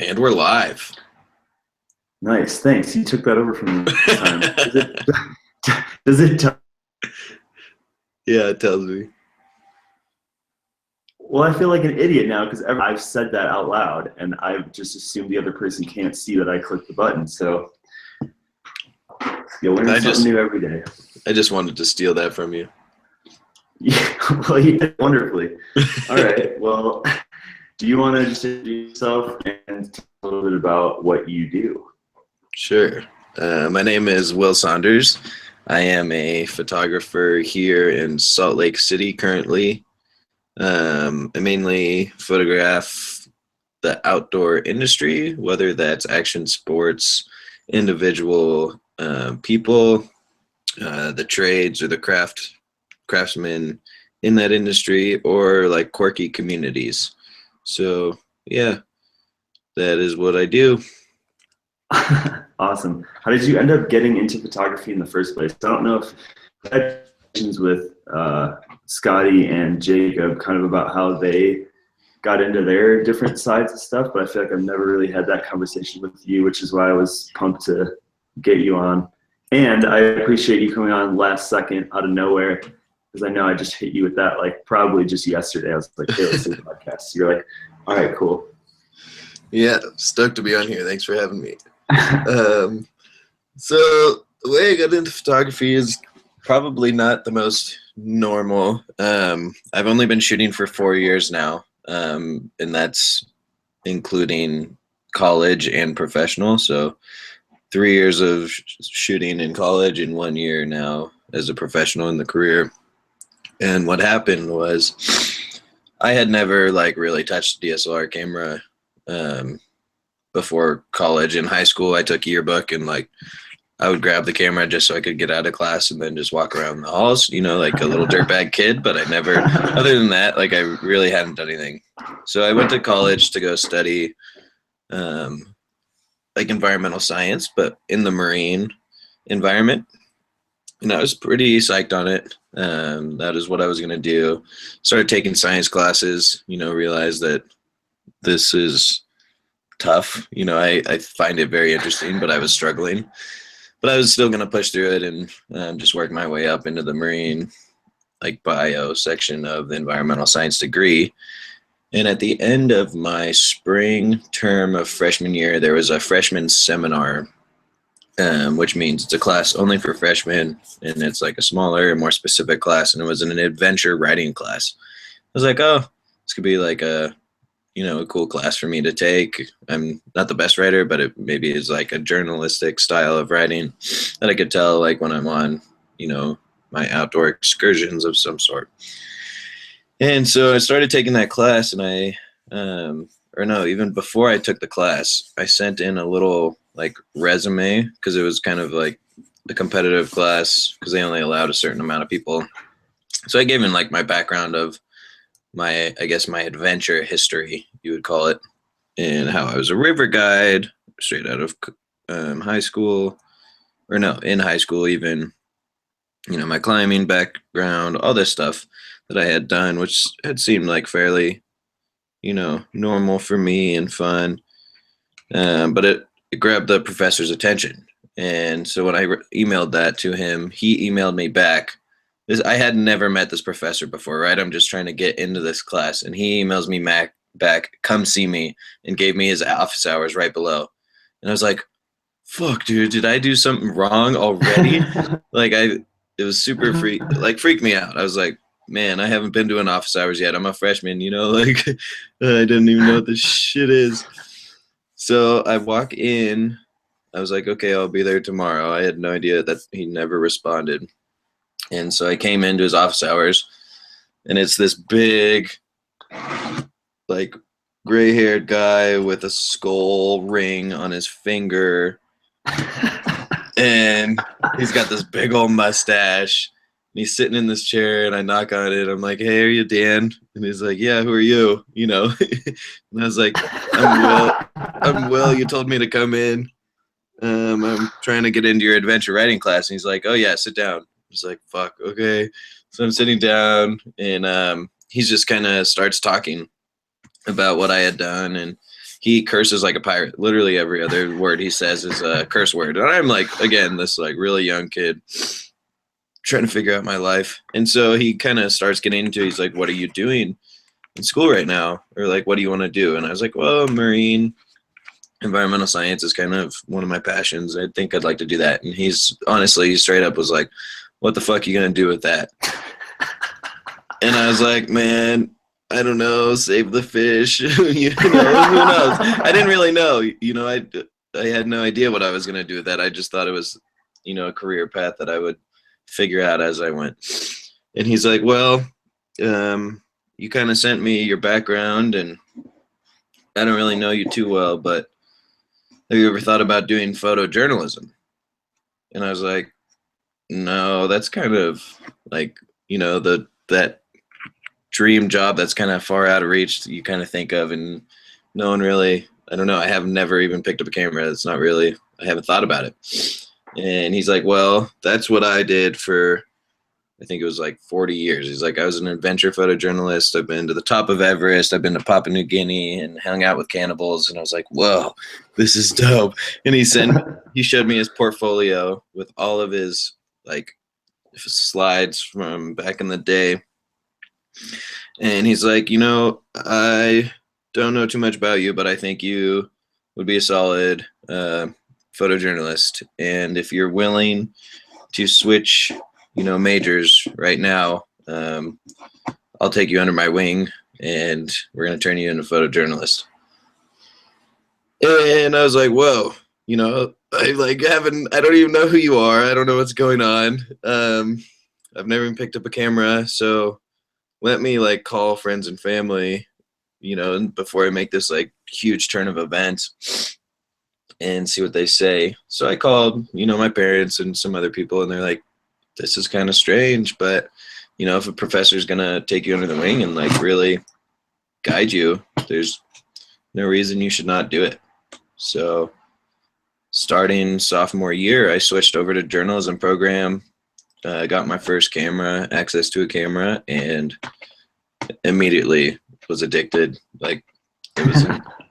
And we're live. Nice, thanks. You took that over from me this time. Does it tell? Yeah, it tells me. Well, I feel like an idiot now because I've said that out loud, and I've just assumed the other person can't see that I clicked the button. So you learn something new every day. I just wanted to steal that from you. Yeah, well, you did wonderfully. All right. Well, do you want to just introduce yourself and tell a little bit about what you do? Sure. My name is Will Saunders. I am a photographer here in Salt Lake City currently. I mainly photograph the outdoor industry, whether that's action sports, individual people, the trades or the craftsmen in that industry, or like quirky communities. So yeah, that is what I do. Awesome. How did you end up getting into photography in the first place? I don't know if you had questions with Scotty and Jacob kind of about how they got into their different sides of stuff, but I feel like I've never really had that conversation with you, which is why I was pumped to get you on. And I appreciate you coming on last second out of nowhere, because I know I just hit you with that like probably just yesterday. I was like, hey, let's do the podcast. You're like, all right, cool. Yeah, stoked to be on here. Thanks for having me. So the way I got into photography is probably not the most normal. I've only been shooting for 4 years now, and that's including college and professional. So 3 years of shooting in college and 1 year now as a professional in the career. And what happened was I had never like really touched a DSLR camera before college. In high school, I took yearbook and like I would grab the camera just so I could get out of class and then just walk around the halls, you know, like a little dirtbag kid. But I never, other than that, like I really hadn't done anything. So I went to college to go study like environmental science, but in the marine environment. And I was pretty psyched on it. That is what I was going to do. Started taking science classes, you know, realized that this is tough. You know, I find it very interesting, but I was struggling. But I was still going to push through it and just work my way up into the marine, like bio section of the environmental science degree. And at the end of my spring term of freshman year, there was a freshman seminar, which means it's a class only for freshmen, and it's like a smaller, more specific class, and it was an adventure writing class. I was like, oh, this could be like a cool class for me to take. I'm not the best writer, but it maybe is like a journalistic style of writing that I could tell like when I'm on, you know, my outdoor excursions of some sort. And so I started taking that class, and even before I took the class, I sent in a little like resume because it was kind of like a competitive class because they only allowed a certain amount of people. So I gave in like my background of my adventure history, you would call it, and how I was a river guide straight out of high school, or no, in high school even, you know, my climbing background, all this stuff that I had done, which had seemed like fairly, you know, normal for me and fun. But it grabbed the professor's attention. And so when I emailed that to him, he emailed me back. I had never met this professor before, right? I'm just trying to get into this class. And he emails me back, come see me, and gave me his office hours right below. And I was like, fuck, dude, did I do something wrong already? It was super freaked me out. I was like, man, I haven't been doing office hours yet. I'm a freshman, you know, like I didn't even know what this shit is. So I walk in, I was like, okay, I'll be there tomorrow. I had no idea that he never responded. And so I came into his office hours, and it's this big, like gray-haired guy with a skull ring on his finger. And he's got this big old mustache. And he's sitting in this chair, and I knock on it. I'm like, hey, are you Dan? And he's like, yeah, who are you? You know? And I was like, I'm Will. You told me to come in. I'm trying to get into your adventure writing class. And he's like, oh, yeah, sit down. I was like, fuck, okay. So I'm sitting down, and he just kind of starts talking about what I had done. And he curses like a pirate. Literally every other word he says is a curse word. And I'm like, again, this like really young kid trying to figure out my life. And so he kind of starts getting into, he's like, what are you doing in school right now? Or like, what do you want to do? And I was like, well, marine environmental science is kind of one of my passions. I think I'd like to do that. And he's honestly, he straight up was like, what the fuck are you going to do with that? And I was like, man, I don't know, save the fish. You know, who knows? I didn't really know. You know, I had no idea what I was going to do with that. I just thought it was, you know, a career path that I would figure out as I went. And he's like, well, you kind of sent me your background, and I don't really know you too well, but have you ever thought about doing photojournalism? And I was like, no, that's kind of like, you know, that dream job that's kind of far out of reach that you kind of think of, and no one really, I don't know, I have never even picked up a camera. It's not really, I haven't thought about it. And he's like, well, that's what I did for, I think it was like 40 years. He's like, I was an adventure photojournalist. I've been to the top of Everest. I've been to Papua New Guinea and hung out with cannibals. And I was like, whoa, this is dope. And he showed me his portfolio with all of his like slides from back in the day. And he's like, you know, I don't know too much about you, but I think you would be a solid photojournalist. And if you're willing to switch, you know, majors right now, I'll take you under my wing and we're going to turn you into a photojournalist. And I was like, whoa, you know, I don't even know who you are. I don't know what's going on. I've never even picked up a camera. So let me like call friends and family, you know, before I make this like huge turn of events and see what they say. So I called, you know, my parents and some other people, and they're like, this is kind of strange, but you know, if a professor's gonna take you under the wing and like really guide you, there's no reason you should not do it. So starting sophomore year, I switched over to journalism program. I got my first camera, access to a camera, and immediately was addicted. Like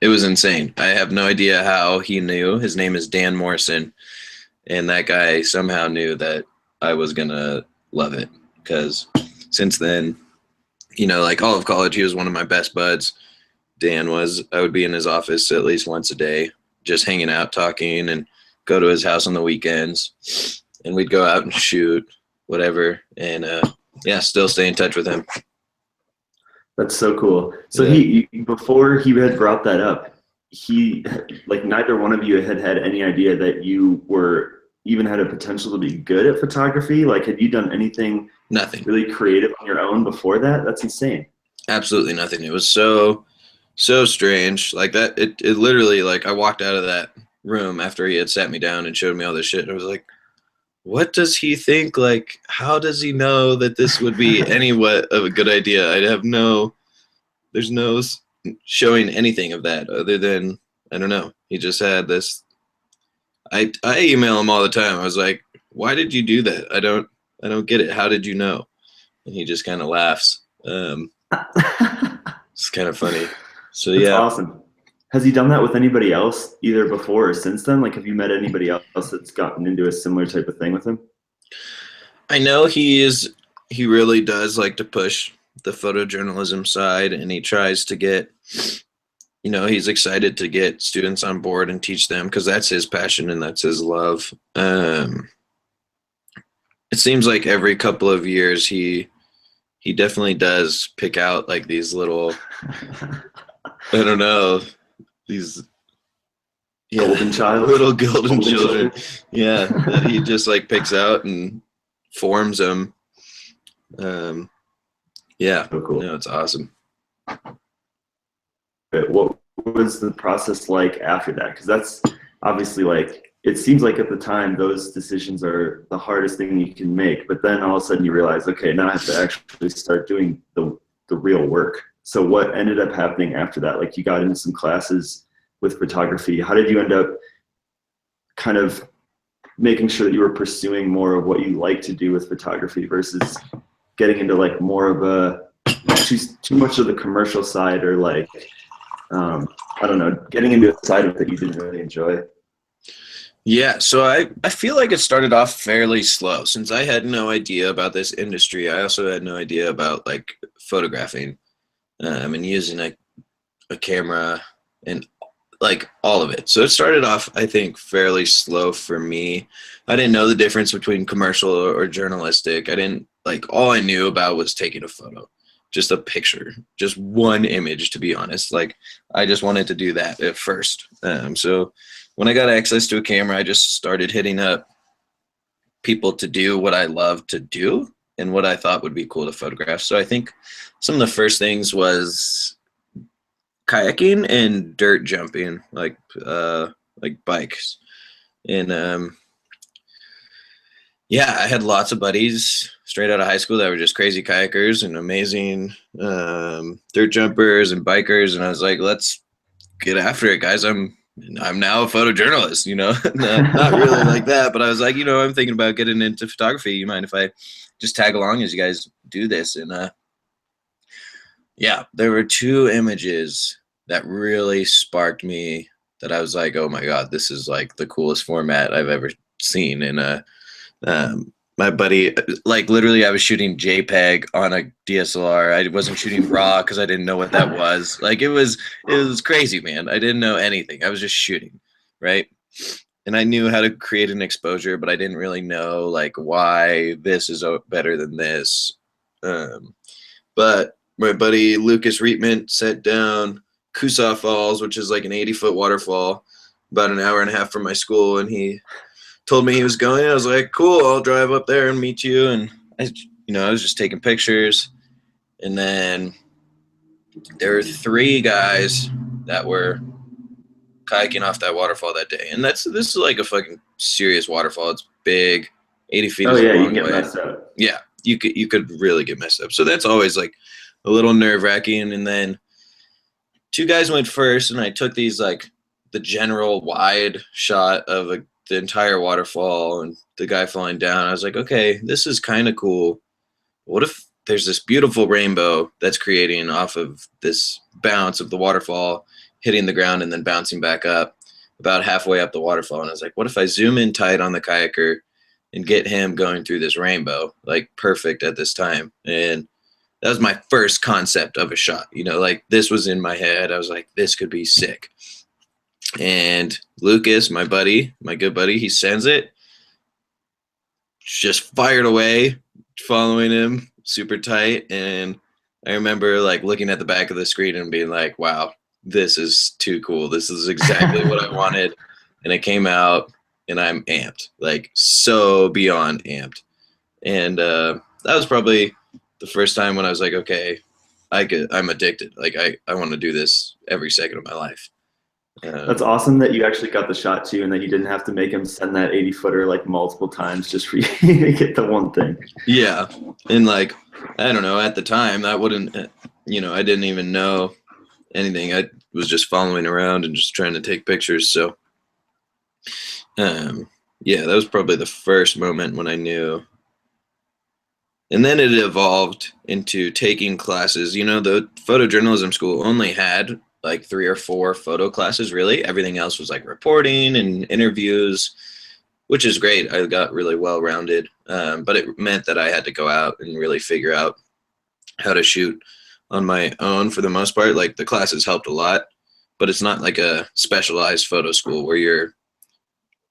it was insane. I have no idea how he knew. His name is Dan Morrison, and that guy somehow knew that I was gonna love it, because since then, you know, like all of college, he was one of my best buds. Dan was. I would be in his office at least once a day, just hanging out, talking, and go to his house on the weekends, and we'd go out and shoot whatever, and yeah, still stay in touch with him. That's so cool. So Yeah. he before he had brought that up, he, like, neither one of you had any idea that you were even had a potential to be good at photography. Like, had you done anything Nothing. really creative on your own before that? That's insane. Absolutely nothing. It was so strange. Like that, it literally, like, I walked out of that room after he had sat me down and showed me all this shit, and I was like, what does he think? Like, how does he know that this would be anywhat of a good idea? There's no showing anything of that other than, I don't know. He just had this, I email him all the time. I was like, why did you do that? I don't get it. How did you know? And he just kind of laughs. It's kind of funny. So That's yeah. awesome. Has he done that with anybody else either before or since then? Like, have you met anybody else that's gotten into a similar type of thing with him? I know he really does like to push the photojournalism side, and he tries to get, you know, he's excited to get students on board and teach them, because that's his passion and that's his love. It seems like every couple of years he definitely does pick out like these little, I don't know, these Golden child. little golden children. Yeah, that he just like picks out and forms them. Yeah, So cool. no, it's awesome. What was the process like after that? Because that's obviously, like, it seems like at the time those decisions are the hardest thing you can make, but then all of a sudden you realize, okay, now I have to actually start doing the real work. So what ended up happening after that? Like, you got into some classes with photography. How did you end up kind of making sure that you were pursuing more of what you like to do with photography versus getting into like more of a too much of the commercial side, or like I don't know, getting into a side of it that you didn't really enjoy? Yeah, so I feel like it started off fairly slow. Since I had no idea about this industry, I also had no idea about like photographing and using a camera and like all of it. So it started off, I think, fairly slow for me. I didn't know the difference between commercial or journalistic. I didn't like, all I knew about was taking a photo, just a picture, just one image, to be honest. Like I just wanted to do that at first. So when I got access to a camera, I just started hitting up people to do what I love to do and what I thought would be cool to photograph. So I think some of the first things was kayaking and dirt jumping, like bikes. And yeah, I had lots of buddies straight out of high school that were just crazy kayakers and amazing dirt jumpers and bikers. And I was like, let's get after it, guys. I'm now a photojournalist, you know, not really like that, but I was like, you know, I'm thinking about getting into photography. You mind if I just tag along as you guys do this? And yeah, there were two images that really sparked me that I was like, oh my God, this is like the coolest format I've ever seen. And my buddy, like literally I was shooting JPEG on a DSLR. I wasn't shooting RAW because I didn't know what that was. Like it was crazy, man. I didn't know anything. I was just shooting, right? And I knew how to create an exposure, but I didn't really know like why this is better than this. But my buddy Lucas Reitman set down Coosaw Falls, which is like an 80-foot waterfall, about an hour and a half from my school, and he told me he was going. I was like, cool, I'll drive up there and meet you. And I was just taking pictures. And then there were three guys that were kayaking off that waterfall that day. And this is like a fucking serious waterfall. It's big, 80 feet. Oh is yeah, a you long can get way. messed up. Yeah, you could really get messed up. So that's always like a little nerve-wracking. And then two guys went first, and I took these like the general wide shot of the entire waterfall and the guy falling down. I was like, okay, this is kind of cool. What if there's this beautiful rainbow that's creating off of this bounce of the waterfall hitting the ground and then bouncing back up about halfway up the waterfall? And I was like, what if I zoom in tight on the kayaker and get him going through this rainbow, like perfect at this time? And that was my first concept of a shot. You know, like this was in my head. I was like, this could be sick. And Lucas, my good buddy, he sends it, just fired away, following him super tight. And I remember like looking at the back of the screen and being like, wow, this is too cool. This is exactly what I wanted. And it came out and I'm amped, like so beyond amped. And that was probably the first time when I was like, okay, I'm addicted. Like I want to do this every second of my life. That's awesome that you actually got the shot too, and that you didn't have to make him send that 80-footer like multiple times just for you to get the one thing. Yeah, and like I don't know, at the time that wouldn't, I didn't even know anything. I was just following around and just trying to take pictures. So, yeah, that was probably the first moment when I knew. And then it evolved into taking classes. You know, the photojournalism school only had like 3 or 4 photo classes, really. Everything else was like reporting and interviews, which is great. I got really well-rounded, but it meant that I had to go out and really figure out how to shoot on my own for the most part. Like the classes helped a lot, but it's not like a specialized photo school where you're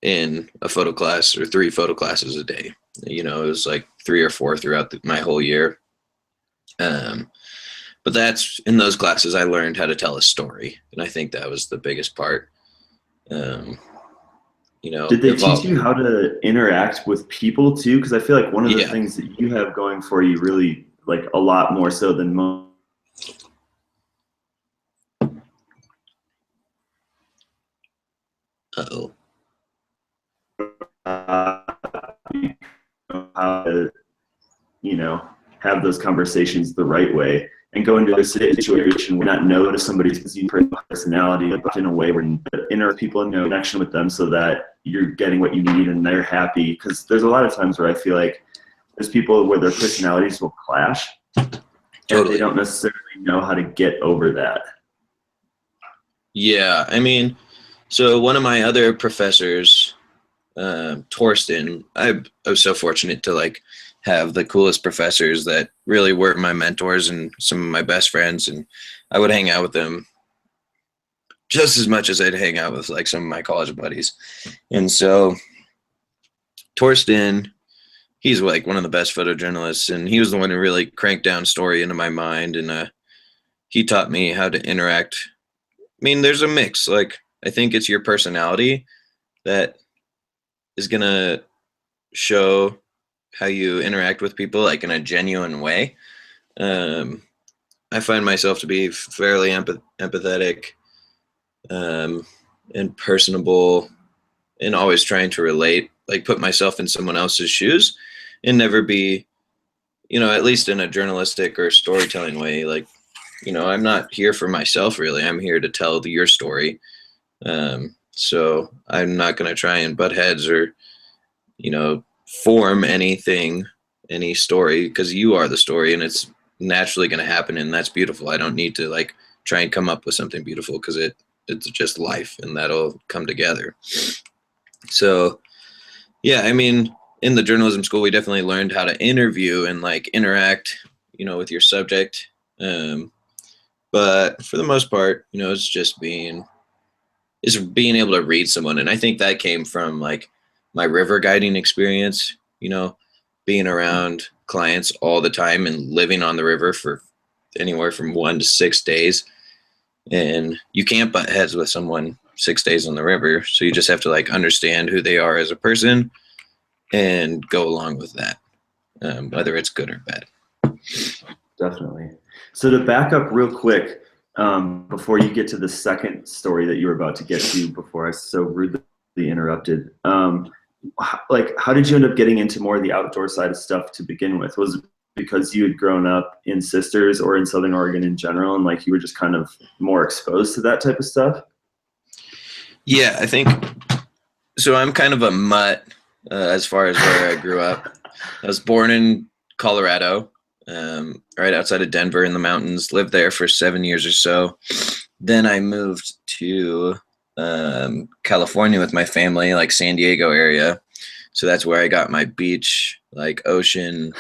in a photo class or 3 photo classes a day. You know, it was like 3 or 4 throughout my whole year. But that's in those classes I learned how to tell a story, and I think that was the biggest part. Did they teach you how to interact with people too? Because I feel like one of the things that you have going for you, really like a lot more so than most. Uh-oh. How to, have those conversations the right way and go into a situation where not know to somebody's personality, but in a way where you interact with people and connection with them so that you're getting what you need and they're happy. Because there's a lot of times where I feel like there's people where their personalities will clash. Totally. And they don't necessarily know how to get over that. Yeah, I mean, so one of my other professors, Torsten, I was so fortunate to like have the coolest professors that really were my mentors and some of my best friends, and I would hang out with them just as much as I'd hang out with like some of my college buddies. And so Torsten, he's like one of the best photojournalists, and he was the one who really cranked down story into my mind, and he taught me how to interact. I mean, there's a mix. Like, I think it's your personality that is gonna show how you interact with people, like in a genuine way. Um, I find myself to be fairly empathetic, um, and personable, and always trying to relate, like put myself in someone else's shoes, and never be, at least in a journalistic or storytelling way, like, I'm not here for myself really. I'm here to tell your story. So I'm not going to try and butt heads or, form anything, any story, because you are the story and it's naturally going to happen. And that's beautiful. I don't need to like try and come up with something beautiful because it's just life and that'll come together. So, yeah, I mean, in the journalism school, we definitely learned how to interview and like interact, with your subject. But for the most part, it's just being able to read someone. And I think that came from like my river guiding experience, being around clients all the time and living on the river for anywhere from 1 to 6 days. And you can't butt heads with someone 6 days on the river. So you just have to like understand who they are as a person and go along with that, whether it's good or bad. Definitely. So to back up real quick, before you get to the second story that you were about to get to, before I so rudely interrupted, how did you end up getting into more of the outdoor side of stuff to begin with? Was it because you had grown up in Sisters or in Southern Oregon in general, and like you were just kind of more exposed to that type of stuff? Yeah, I think so. I'm kind of a mutt as far as where I grew up. I was born in Colorado, right outside of Denver in the mountains, lived there for 7 years or so. Then I moved to California with my family, like San Diego area. So that's where I got my beach, like ocean,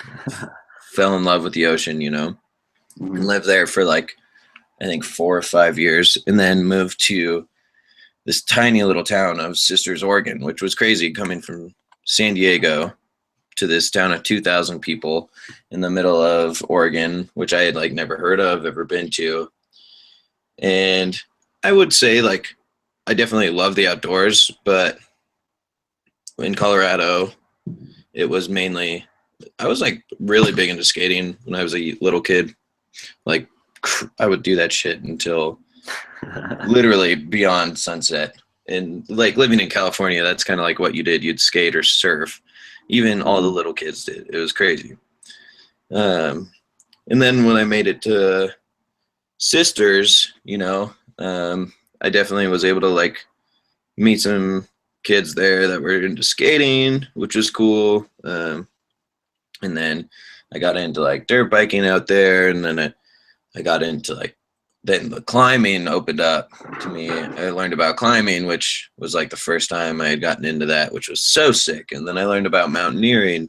fell in love with the ocean, and lived there for like, I think 4 or 5 years, and then moved to this tiny little town of Sisters, Oregon, which was crazy coming from San Diego to this town of 2,000 people in the middle of Oregon, which I had like never heard of, ever been to. And I would say like, I definitely love the outdoors, but in Colorado, it was mainly, I was like really big into skating when I was a little kid. Like I would do that shit until literally beyond sunset. And like living in California, that's kind of like what you did. You'd skate or surf. Even all the little kids did. It was crazy. And then when I made it to Sisters, I definitely was able to like meet some kids there that were into skating, which was cool. And then I got into like dirt biking out there, and then I got into like, then the climbing opened up to me. I learned about climbing, which was like the first time I had gotten into that, which was so sick. And then I learned about mountaineering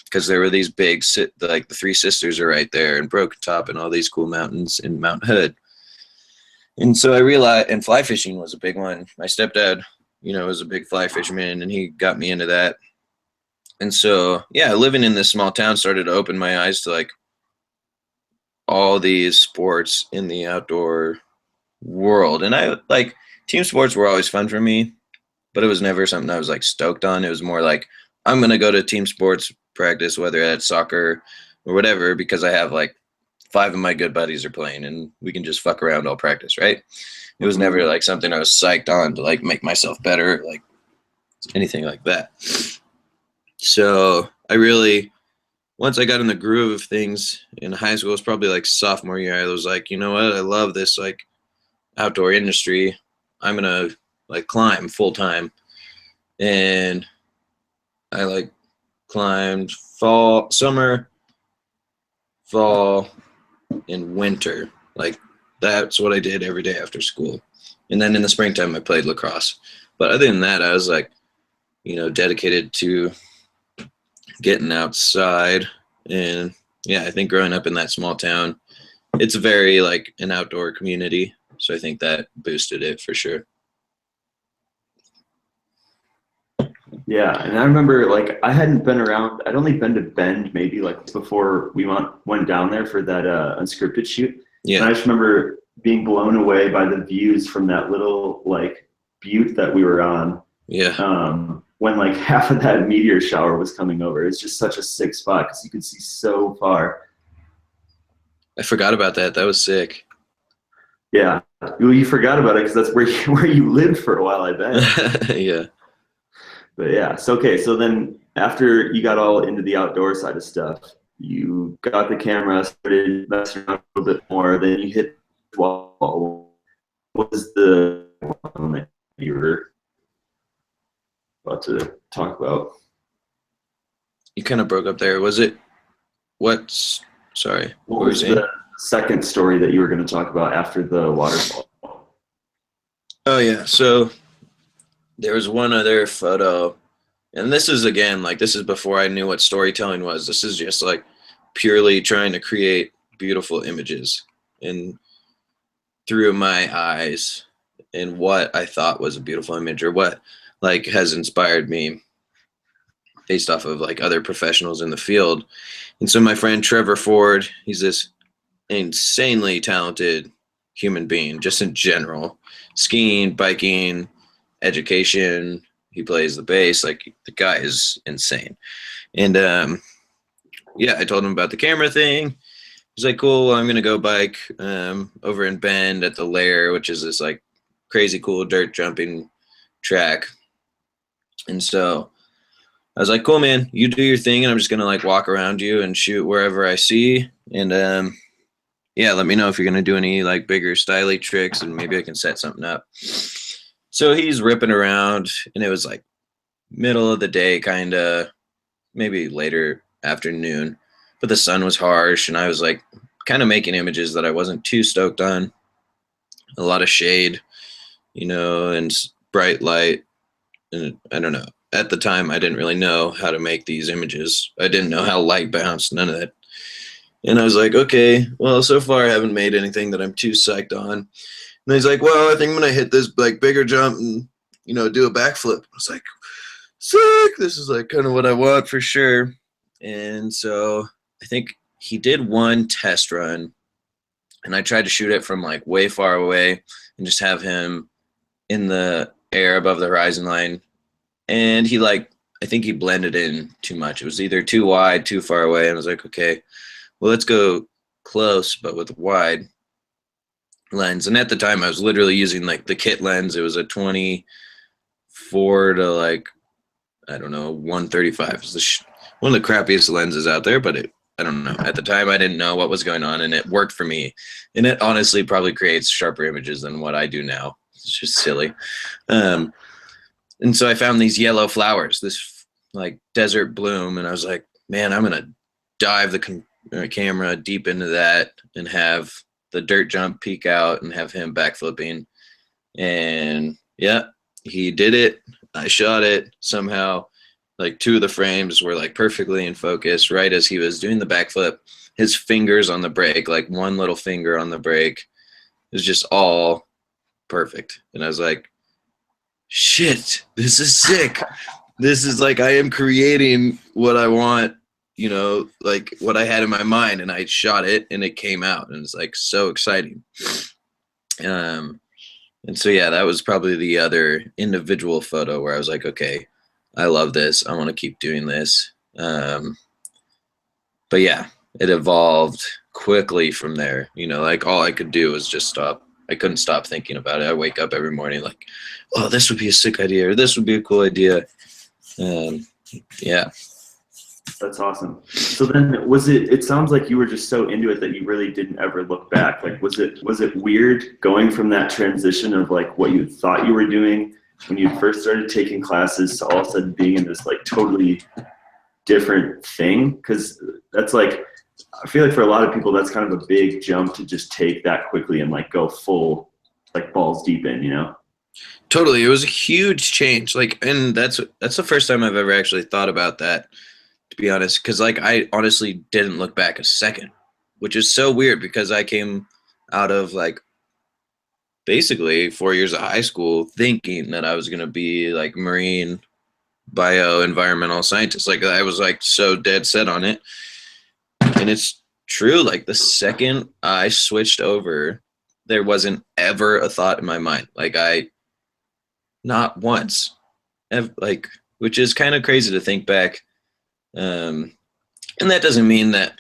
because there were these big, like the Three Sisters are right there, and Broken Top and all these cool mountains in Mount Hood. And so I realized, and fly fishing was a big one. My stepdad, was a big fly fisherman, and he got me into that. And so, yeah, living in this small town started to open my eyes to like all these sports in the outdoor world. And I like team sports were always fun for me, but it was never something I was like stoked on. It was more like, I'm going to go to team sports practice, whether that's soccer or whatever, because I have like 5 of my good buddies are playing and we can just fuck around all practice. Right. It was never like something I was psyched on to like make myself better, like anything like that. So I really, once I got in the groove of things in high school, it was probably like sophomore year, I was like, you know what? I love this like outdoor industry. I'm going to like climb full time. And I like climbed summer, fall, and winter. Like that's what I did every day after school. And then in the springtime, I played lacrosse. But other than that, I was like, you know, dedicated to getting outside. And yeah, I think growing up in that small town, it's very like an outdoor community. So I think that boosted it for sure. Yeah, and I remember like I hadn't been around. I'd only been to Bend maybe like before we went down there for that unscripted shoot. Yeah. And I just remember being blown away by the views from that little like butte that we were on. Yeah. When like half of that meteor shower was coming over. It's just such a sick spot because you could see so far. I forgot about that. That was sick. Yeah, well, you forgot about it because that's where you lived for a while, I bet. Yeah. But yeah, so okay, so then after you got all into the outdoor side of stuff, you got the camera, started messing around a little bit more, then you hit the wall. What was the one that you were about to talk about? You kind of broke up there. Was it what's sorry? What was the second story that you were going to talk about after the waterfall? Oh yeah, so there was one other photo, and this is again like this is before I knew what storytelling was. This is just like purely trying to create beautiful images and through my eyes and what I thought was a beautiful image or what like has inspired me based off of like other professionals in the field. And so my friend Trevor Ford, he's this insanely talented human being just in general, skiing, biking, education. He plays the bass. Like the guy is insane. And yeah, I told him about the camera thing. He's like, cool, well, I'm gonna go bike over in Bend at the Lair, which is this like crazy cool dirt jumping track. And so I was like, cool, man, you do your thing and I'm just gonna like walk around you and shoot wherever I see. And yeah, let me know if you're gonna do any like bigger styly tricks and maybe I can set something up. So he's ripping around and it was like middle of the day, kind of maybe later afternoon, but the sun was harsh and I was like kind of making images that I wasn't too stoked on. A lot of shade, you know, and bright light. And I don't know. At the time, I didn't really know how to make these images. I didn't know how light bounced, none of that. And I was like, okay, well, so far I haven't made anything that I'm too psyched on. And he's like, well, I think I'm going to hit this like bigger jump and, you know, do a backflip. I was like, sick. This is like kind of what I want for sure. And so I think he did one test run and I tried to shoot it from like way far away and just have him in the air above the horizon line. And he like, I think he blended in too much. It was either too wide, too far away. And I was like, okay, well, let's go close, but with a wide lens. And at the time I was literally using like the kit lens. It was a 24 to like, I don't know, 135. It was one of the crappiest lenses out there, but I don't know. At the time I didn't know what was going on and it worked for me. And it honestly probably creates sharper images than what I do now. It's just silly. And so I found these yellow flowers, this like desert bloom. And I was like, man, I'm going to dive the camera deep into that and have the dirt jump peek out and have him backflipping. And yeah, he did it. I shot it somehow. Like two of the frames were like perfectly in focus right as he was doing the backflip. His fingers on the brake, like one little finger on the brake, it was just all perfect. And I was like, shit, this is sick. This is like, I am creating what I want, you know, like what I had in my mind, and I shot it and it came out and it's like so exciting. And so, yeah, that was probably the other individual photo where I was like, okay, I love this. I want to keep doing this. But yeah, it evolved quickly from there. You know, like all I could do was just stop. I couldn't stop thinking about it. I wake up every morning like, oh, this would be a sick idea, or this would be a cool idea. Yeah. That's awesome. So then it sounds like you were just so into it that you really didn't ever look back. Like, was it weird going from that transition of like what you thought you were doing when you first started taking classes to all of a sudden being in this like totally different thing? Because that's like, I feel like for a lot of people, that's kind of a big jump to just take that quickly and like go full like balls deep in, you know? Totally. It was a huge change. Like, and that's the first time I've ever actually thought about that, to be honest. Cause like I honestly didn't look back a second, which is so weird because I came out of like basically 4 years of high school thinking that I was gonna be like marine bio environmental scientist. Like I was like so dead set on it. And it's true. Like the second I switched over, there wasn't ever a thought in my mind. Like not once, like, which is kind of crazy to think back. And that doesn't mean that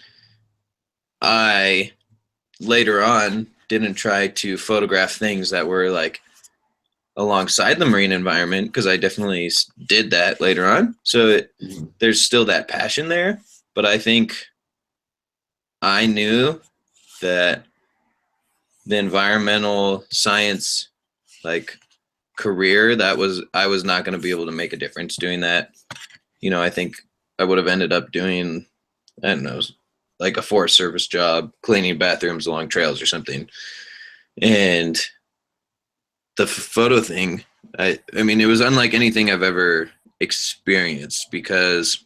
I later on didn't try to photograph things that were like alongside the marine environment, because I definitely did that later on. So there's still that passion there. But I think I knew that the environmental science like career, I was not going to be able to make a difference doing that. You know, I think I would have ended up doing, I don't know, like a Forest Service job, cleaning bathrooms along trails or something. And the photo thing, I mean, it was unlike anything I've ever experienced, because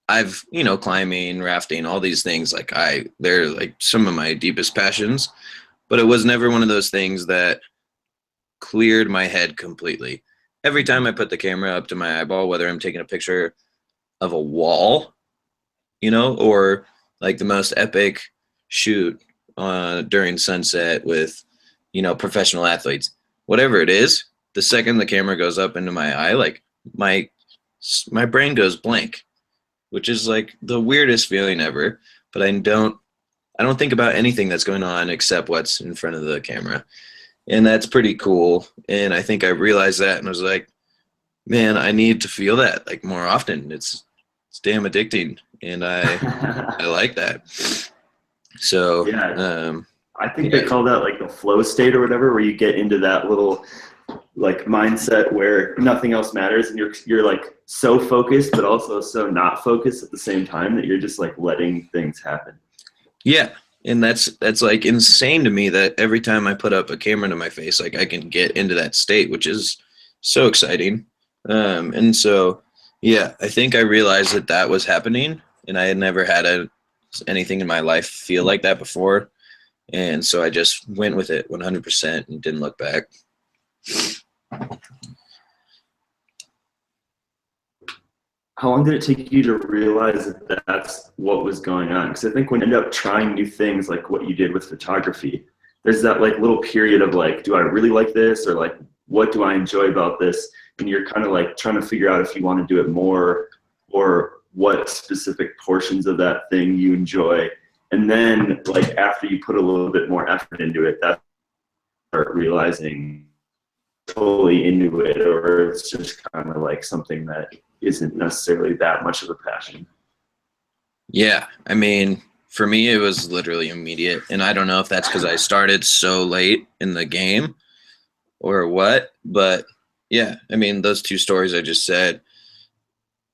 I've, you know, climbing, rafting, all these things, like they're like some of my deepest passions, but it was never one of those things that cleared my head completely. Every time I put the camera up to my eyeball, whether I'm taking a picture of a wall, you know, or like the most epic shoot during sunset with, you know, professional athletes, whatever it is, the second the camera goes up into my eye, like my brain goes blank, which is like the weirdest feeling ever. But I don't think about anything that's going on except what's in front of the camera. And that's pretty cool. And I think I realized that and I was like, man, I need to feel that like more often. It's damn addicting. And I like that. So, yeah. I think they call that like the flow state or whatever, where you get into that little like mindset where nothing else matters and you're like so focused but also so not focused at the same time, that you're just like letting things happen. Yeah. And that's like insane to me that every time I put up a camera to my face, like I can get into that state, which is so exciting. And so, yeah, I think I realized that was happening, and I had never had anything in my life feel like that before. And so I just went with it 100% and didn't look back. How long did it take you to realize that that's what was going on? Because I think when you end up trying new things like what you did with photography, there's that like little period of like, do I really like this? Or like, what do I enjoy about this? And you're kind of like trying to figure out if you want to do it more, or what specific portions of that thing you enjoy. And then like after you put a little bit more effort into it, that start realizing totally into it, or it's just kind of like something that isn't necessarily that much of a passion. Yeah, I mean, for me, it was literally immediate. And I don't know if that's because I started so late in the game or what, but yeah, I mean, those two stories I just said,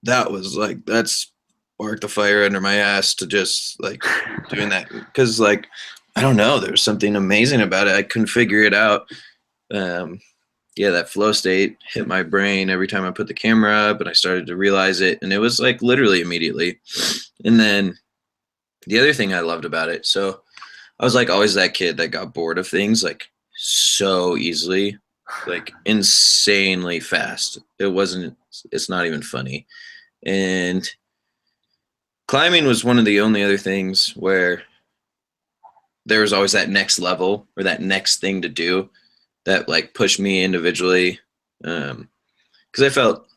that was like, that's sparked the fire under my ass to just like doing that. Because like, I don't know, there was something amazing about it. I couldn't figure it out. Yeah, that flow state hit my brain every time I put the camera up, and I started to realize it, and it was like literally immediately. And then the other thing I loved about it, so I was like always that kid that got bored of things like so easily, like insanely fast. It's not even funny. And climbing was one of the only other things where there was always that next level or that next thing to do that like pushed me individually. Because I felt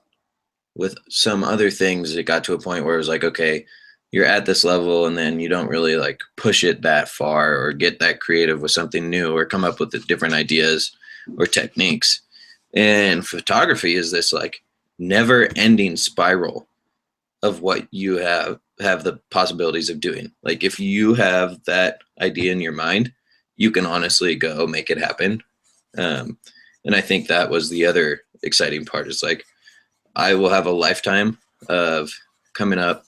with some other things, it got to a point where it was like, okay, you're at this level and then you don't really like push it that far or get that creative with something new or come up with the different ideas or techniques. And photography is this like never ending spiral of what you have the possibilities of doing. Like if you have that idea in your mind, you can honestly go make it happen. And I think that was the other exciting part, is like, I will have a lifetime of coming up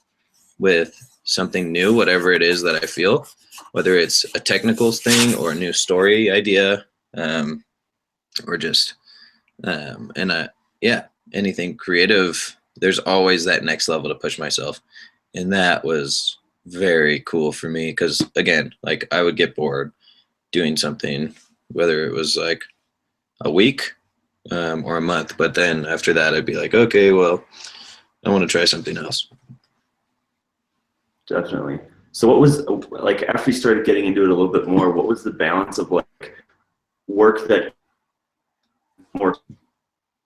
with something new, whatever it is that I feel, whether it's a technical thing or a new story idea or just, yeah, anything creative. There's always that next level to push myself. And that was very cool for me because, again, like I would get bored doing something, whether it was like a week or a month. But then after that, I'd be like, okay, well, I want to try something else. Definitely. So what was, like, after you started getting into it a little bit more, what was the balance of like work that more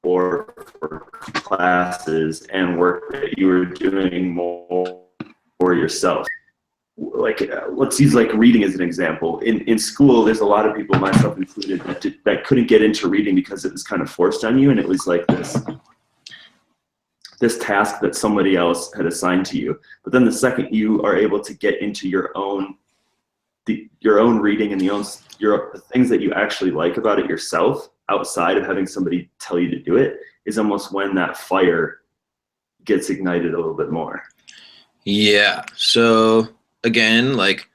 for classes and work that you were doing more for yourself? Like, let's use like reading as an example. In school, there's a lot of people, myself included, that couldn't get into reading because it was kind of forced on you, and it was like this task that somebody else had assigned to you. But then the second you are able to get into your own reading and the things that you actually like about it yourself, outside of having somebody tell you to do it, is almost when that fire gets ignited a little bit more. Yeah. So again, like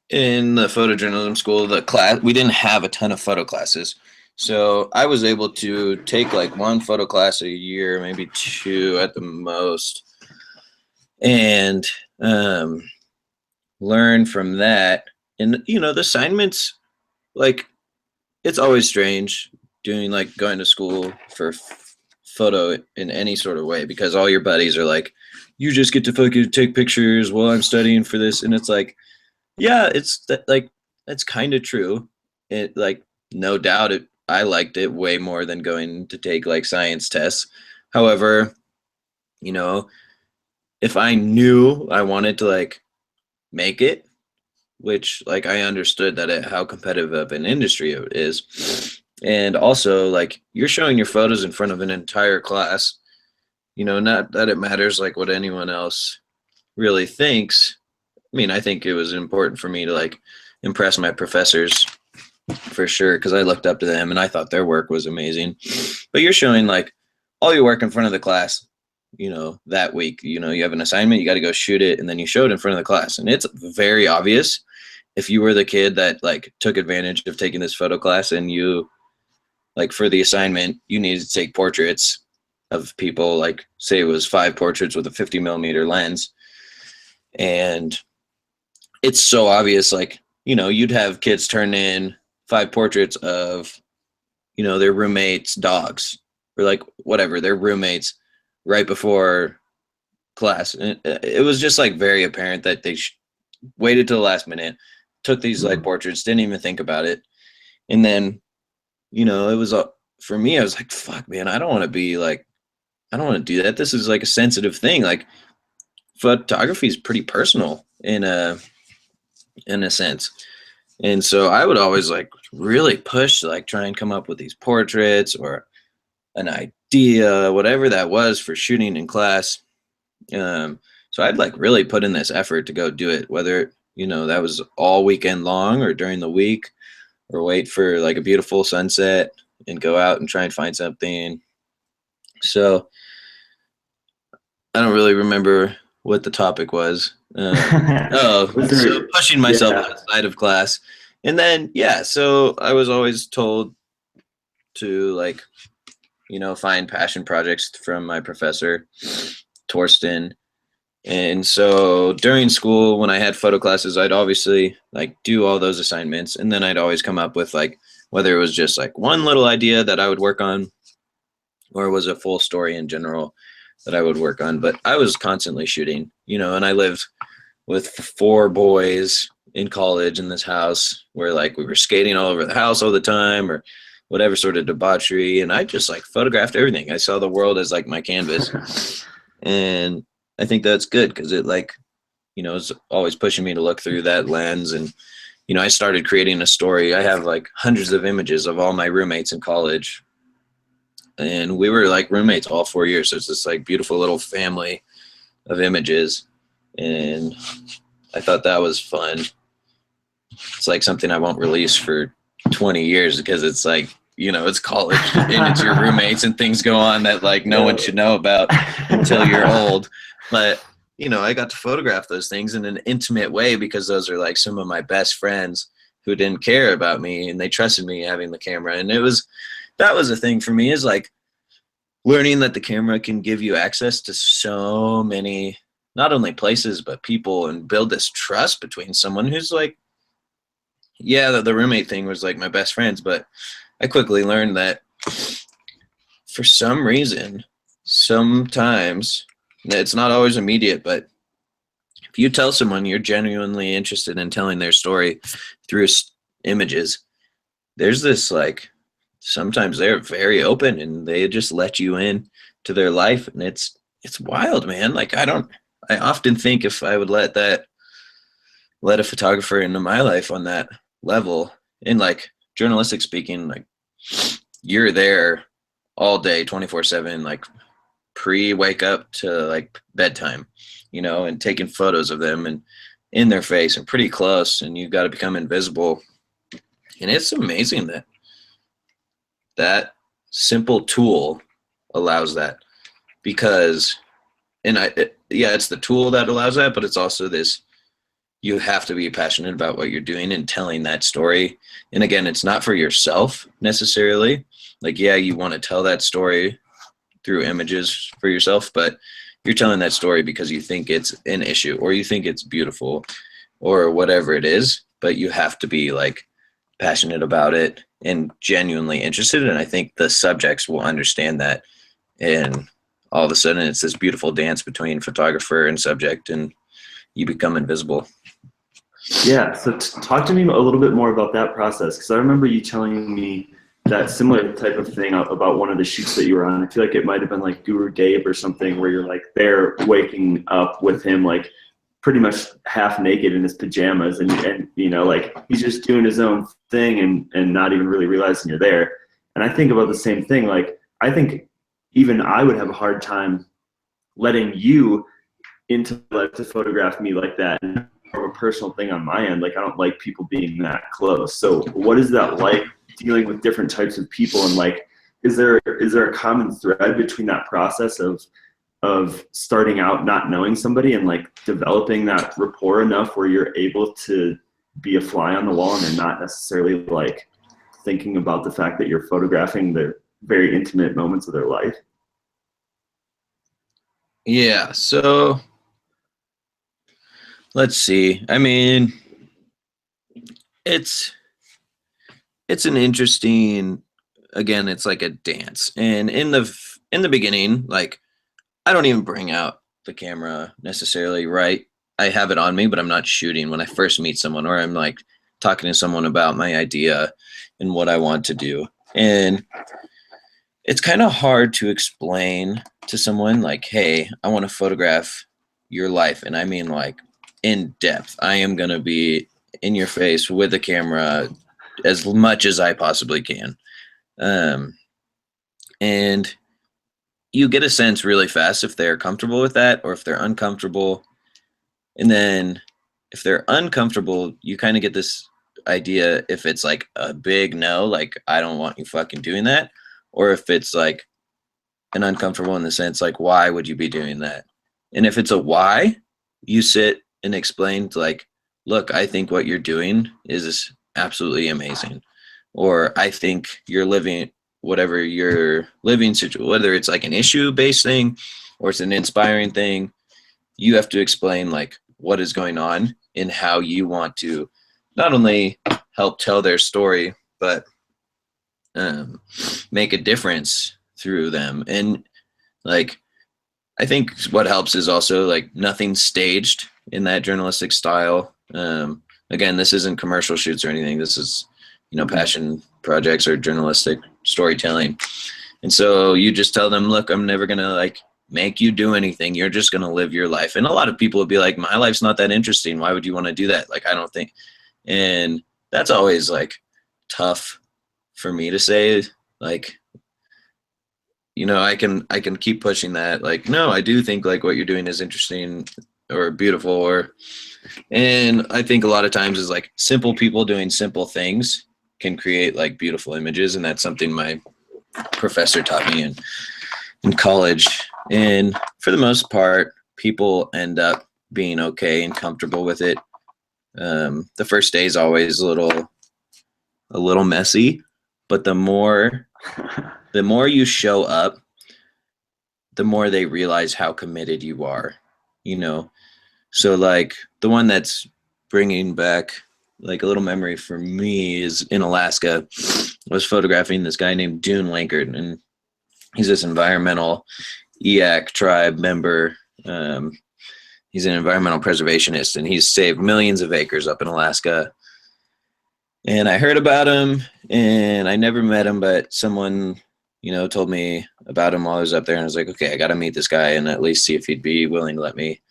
in the photojournalism school, the class, we didn't have a ton of photo classes. So I was able to take like one photo class a year, maybe two at the most, and learn from that. And, you know, the assignments, like, it's always strange doing like going to school for photo in any sort of way, because all your buddies are like, you just get to fucking take pictures while I'm studying for this. And it's like, yeah, it's like, that's kind of true. It, like, no doubt I liked it way more than going to take like science tests. However, you know, if I knew I wanted to like make it, which like I understood that how competitive of an industry it is. And also like you're showing your photos in front of an entire class, you know, not that it matters like what anyone else really thinks. I mean, I think it was important for me to like impress my professors for sure, because I looked up to them and I thought their work was amazing. But you're showing like all your work in front of the class, you know, that week. You know, you have an assignment, you got to go shoot it, and then you show it in front of the class. And it's very obvious if you were the kid that like took advantage of taking this photo class, and you like for the assignment you needed to take portraits of people, like say it was 5 portraits with a 50mm lens, and it's so obvious, like, you know, you'd have kids turn in 5 portraits of, you know, their roommates' dogs, or like whatever, their roommates, right before class. And it was just like very apparent that they waited till the last minute, took these like portraits, didn't even think about it. And then, you know, it was for me, I was like, fuck, man, I don't want to do that. This is like a sensitive thing. Like photography is pretty personal in a sense. And so I would always like really push to like try and come up with these portraits or an idea, whatever that was for shooting in class. So I'd like really put in this effort to go do it, whether, you know, that was all weekend long or during the week, or wait for like a beautiful sunset and go out and try and find something. So I don't really remember what the topic was. So pushing myself outside of class. And then, yeah, so I was always told to like, you know, find passion projects from my professor, Torsten. And so during school, when I had photo classes, I'd obviously like do all those assignments. And then I'd always come up with like, whether it was just like one little idea that I would work on, or it was a full story in general that I would work on. But I was constantly shooting, you know, and I lived with 4 boys in college in this house where like we were skating all over the house all the time, or whatever sort of debauchery. And I just like photographed everything. I saw the world as like my canvas. And I think that's good, because it like, you know, is always pushing me to look through that lens. And, you know, I started creating a story. I have like hundreds of images of all my roommates in college. And we were like roommates all 4 years. So it's this like beautiful little family of images. And I thought that was fun. It's like something I won't release for 20 years because it's like, you know, it's college and it's your roommates and things go on that like no one should know about until you're old. But, you know, I got to photograph those things in an intimate way because those are like some of my best friends. who didn't care about me, and they trusted me having the camera. And that was a thing for me, is like learning that the camera can give you access to so many, not only places, but people, and build this trust between someone who's like, yeah, the roommate thing was like my best friends, but I quickly learned that for some reason, sometimes, it's not always immediate, but if you tell someone you're genuinely interested in telling their story through images, there's this like, sometimes they're very open and they just let you in to their life. And it's wild, man. Like, I often think if I would let a photographer into my life on that level, in like journalistic speaking, like you're there all day, 24/7, like pre-wake up to like bedtime, you know, and taking photos of them and in their face and pretty close, and you've got to become invisible. And it's amazing that simple tool allows that, because, and it's the tool that allows that, but it's also this, you have to be passionate about what you're doing and telling that story. And again, it's not for yourself necessarily. Like, yeah, you want to tell that story through images for yourself, but you're telling that story because you think it's an issue, or you think it's beautiful, or whatever it is, but you have to be like passionate about it and genuinely interested. And I think the subjects will understand that. And all of a sudden it's this beautiful dance between photographer and subject, and you become invisible. Yeah, so talk to me a little bit more about that process, because I remember you telling me that similar type of thing about one of the shoots that you were on. I feel like it might have been like Guru Dave or something, where you're like there waking up with him like pretty much half naked in his pajamas, and you know, like he's just doing his own thing and not even really realizing you're there. And I think about the same thing. Like, I think even I would have a hard time letting you into life to photograph me like that. And more of a personal thing on my end. Like, I don't like people being that close. So what is that like, dealing with different types of people? And like, is there a common thread between that process of starting out not knowing somebody and like developing that rapport enough where you're able to be a fly on the wall and not necessarily like thinking about the fact that you're photographing the very intimate moments of their life? Yeah, so let's see. I mean, it's an interesting, again, it's like a dance. And in the beginning, like, I don't even bring out the camera necessarily, right? I have it on me, but I'm not shooting when I first meet someone, or I'm like talking to someone about my idea and what I want to do. And it's kind of hard to explain to someone like, hey, I want to photograph your life. And I mean, like, in depth. I am going to be in your face with a camera as much as I possibly can. And you get a sense really fast if they're comfortable with that or if they're uncomfortable. And then if they're uncomfortable, you kind of get this idea if it's like a big no, like, I don't want you fucking doing that, or if it's like an uncomfortable in the sense like, why would you be doing that? And if it's a why, you sit and explain like, look, I think what you're doing is absolutely amazing. Or I think you're living whatever you're living, whether it's like an issue based thing or it's an inspiring thing, you have to explain like what is going on and how you want to not only help tell their story, but make a difference through them. And like, I think what helps is also like nothing staged in that journalistic style. Again, this isn't commercial shoots or anything. This is, you know, passion projects or journalistic storytelling. And so you just tell them, look, I'm never going to like make you do anything. You're just going to live your life. And a lot of people would be like, my life's not that interesting. Why would you want to do that? Like, I don't think. And that's always like tough for me to say. Like, you know, I can keep pushing that. Like, no, I do think like what you're doing is interesting or beautiful, and I think a lot of times is like simple people doing simple things can create like beautiful images. And that's something my professor taught me in college. And for the most part, people end up being okay and comfortable with it. The first day is always a little a little messy, but the more you show up, the more they realize how committed you are, you know? So like the one that's bringing back like a little memory for me is in Alaska. I was photographing this guy named Dune Lankard, and he's this environmental EAC tribe member. He's an environmental preservationist, and he's saved millions of acres up in Alaska. And I heard about him, and I never met him, but someone, you know, told me about him while I was up there, and I was like, okay, I got to meet this guy and at least see if he'd be willing to let me,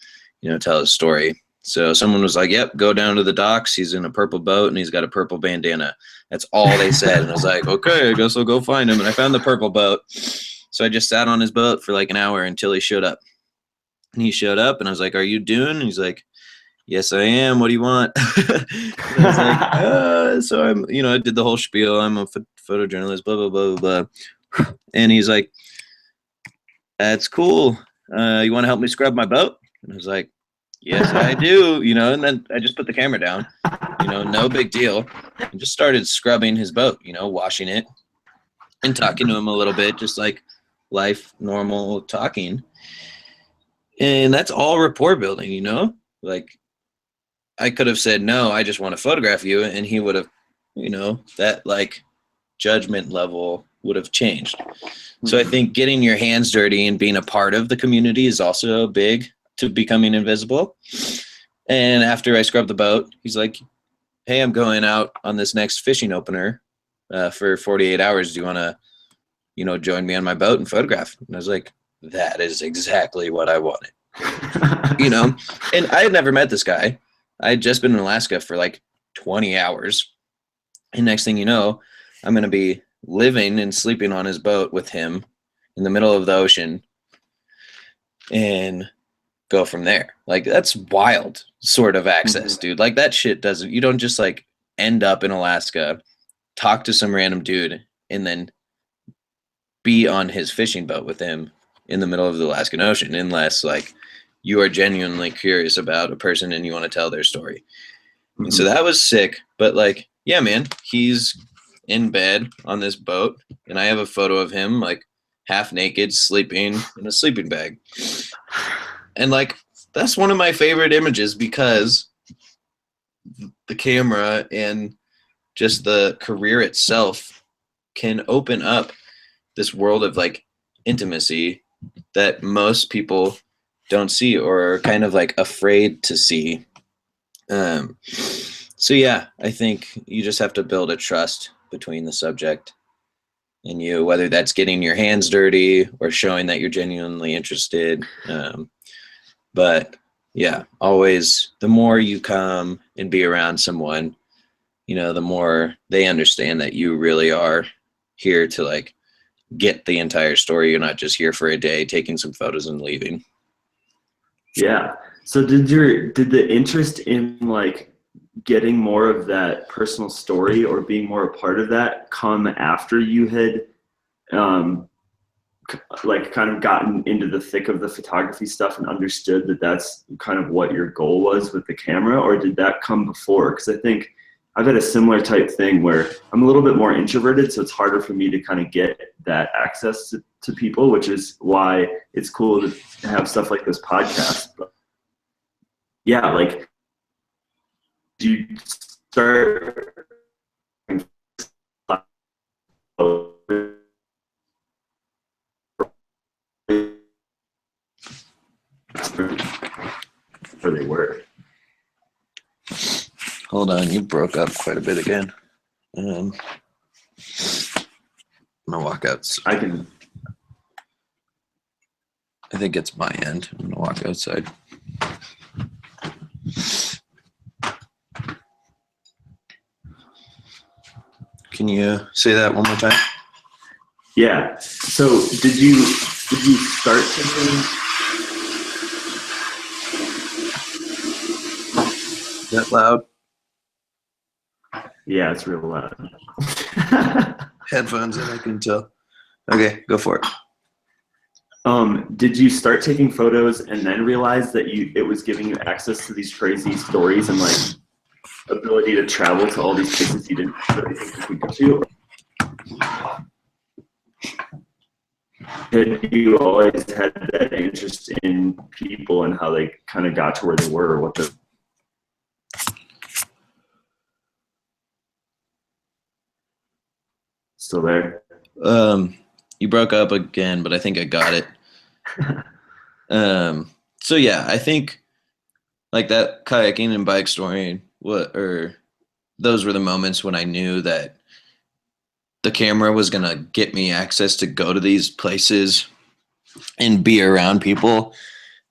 you know, tell his story. So someone was like, yep, go down to the docks. He's in a purple boat and he's got a purple bandana. That's all they said. And I was like, okay, I guess I'll go find him. And I found the purple boat. So I just sat on his boat for like an hour until he showed up. And he showed up and I was like, are you Dune? And he's like, yes, I am. What do you want? I was like, so I'm, you know, I did the whole spiel. I'm a photojournalist, blah, blah, blah, blah, blah. And he's like, that's cool. You want to help me scrub my boat? And I was like, yes, I do, you know, and then I just put the camera down, you know, no big deal, and just started scrubbing his boat, you know, washing it and talking to him a little bit, just like life, normal talking. And that's all rapport building, you know, like I could have said, no, I just want to photograph you. And he would have, you know, that like judgment level would have changed. So I think getting your hands dirty and being a part of the community is also big to becoming invisible. And after I scrubbed the boat, he's like, hey, I'm going out on this next fishing opener for 48 hours. Do you want to, you know, join me on my boat and photograph? And I was like, that is exactly what I wanted, you know? And I had never met this guy. I had just been in Alaska for like 20 hours. And next thing you know, I'm going to be living and sleeping on his boat with him in the middle of the ocean and go from there. Like that's wild sort of access, dude. Like that shit doesn't, you don't just like end up in Alaska, talk to some random dude and then be on his fishing boat with him in the middle of the Alaskan Ocean, unless like you are genuinely curious about a person and you want to tell their story. And so that was sick. But like, yeah, man, he's in bed on this boat and I have a photo of him like half naked sleeping in a sleeping bag. And like, that's one of my favorite images because the camera and just the career itself can open up this world of like intimacy that most people don't see or are kind of like afraid to see. So yeah, I think you just have to build a trust between the subject and you, whether that's getting your hands dirty or showing that you're genuinely interested. But yeah, always the more you come and be around someone, you know, the more they understand that you really are here to like get the entire story. You're not just here for a day taking some photos and leaving. Yeah. So did the interest in like getting more of that personal story or being more a part of that come after you had like kind of gotten into the thick of the photography stuff and understood that that's kind of what your goal was with the camera, or did that come before? Because I think I've had a similar type thing where I'm a little bit more introverted, so it's harder for me to kind of get that access to people, which is why it's cool to have stuff like this podcast. But yeah, like, do you start where they were? Hold on, you broke up quite a bit again. I'm gonna walk out. I can. I think it's my end. I'm gonna walk outside. Can you say that one more time? Yeah. So did you start thinking? Is that loud? Yeah, it's real loud. Headphones in, I can tell. Okay, go for it. Did you start taking photos and then realize that it was giving you access to these crazy stories and like ability to travel to all these places you didn't really think you could go to? Did you always had that interest in people and how they kind of got to where they were, or what the still there? You broke up again, but I think I got it. So yeah, I think like that kayaking and bike story, those were the moments when I knew that the camera was gonna get me access to go to these places and be around people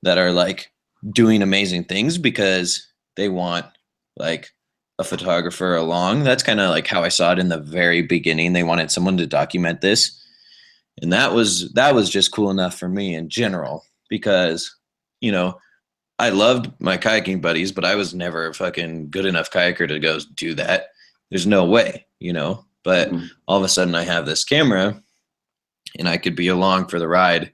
that are like doing amazing things because they want like a photographer along. That's kind of like how I saw it in the very beginning. They wanted someone to document this. And that was just cool enough for me in general because, you know, I loved my kayaking buddies, but I was never a fucking good enough kayaker to go do that. There's no way, you know. But all of a sudden I have this camera and I could be along for the ride,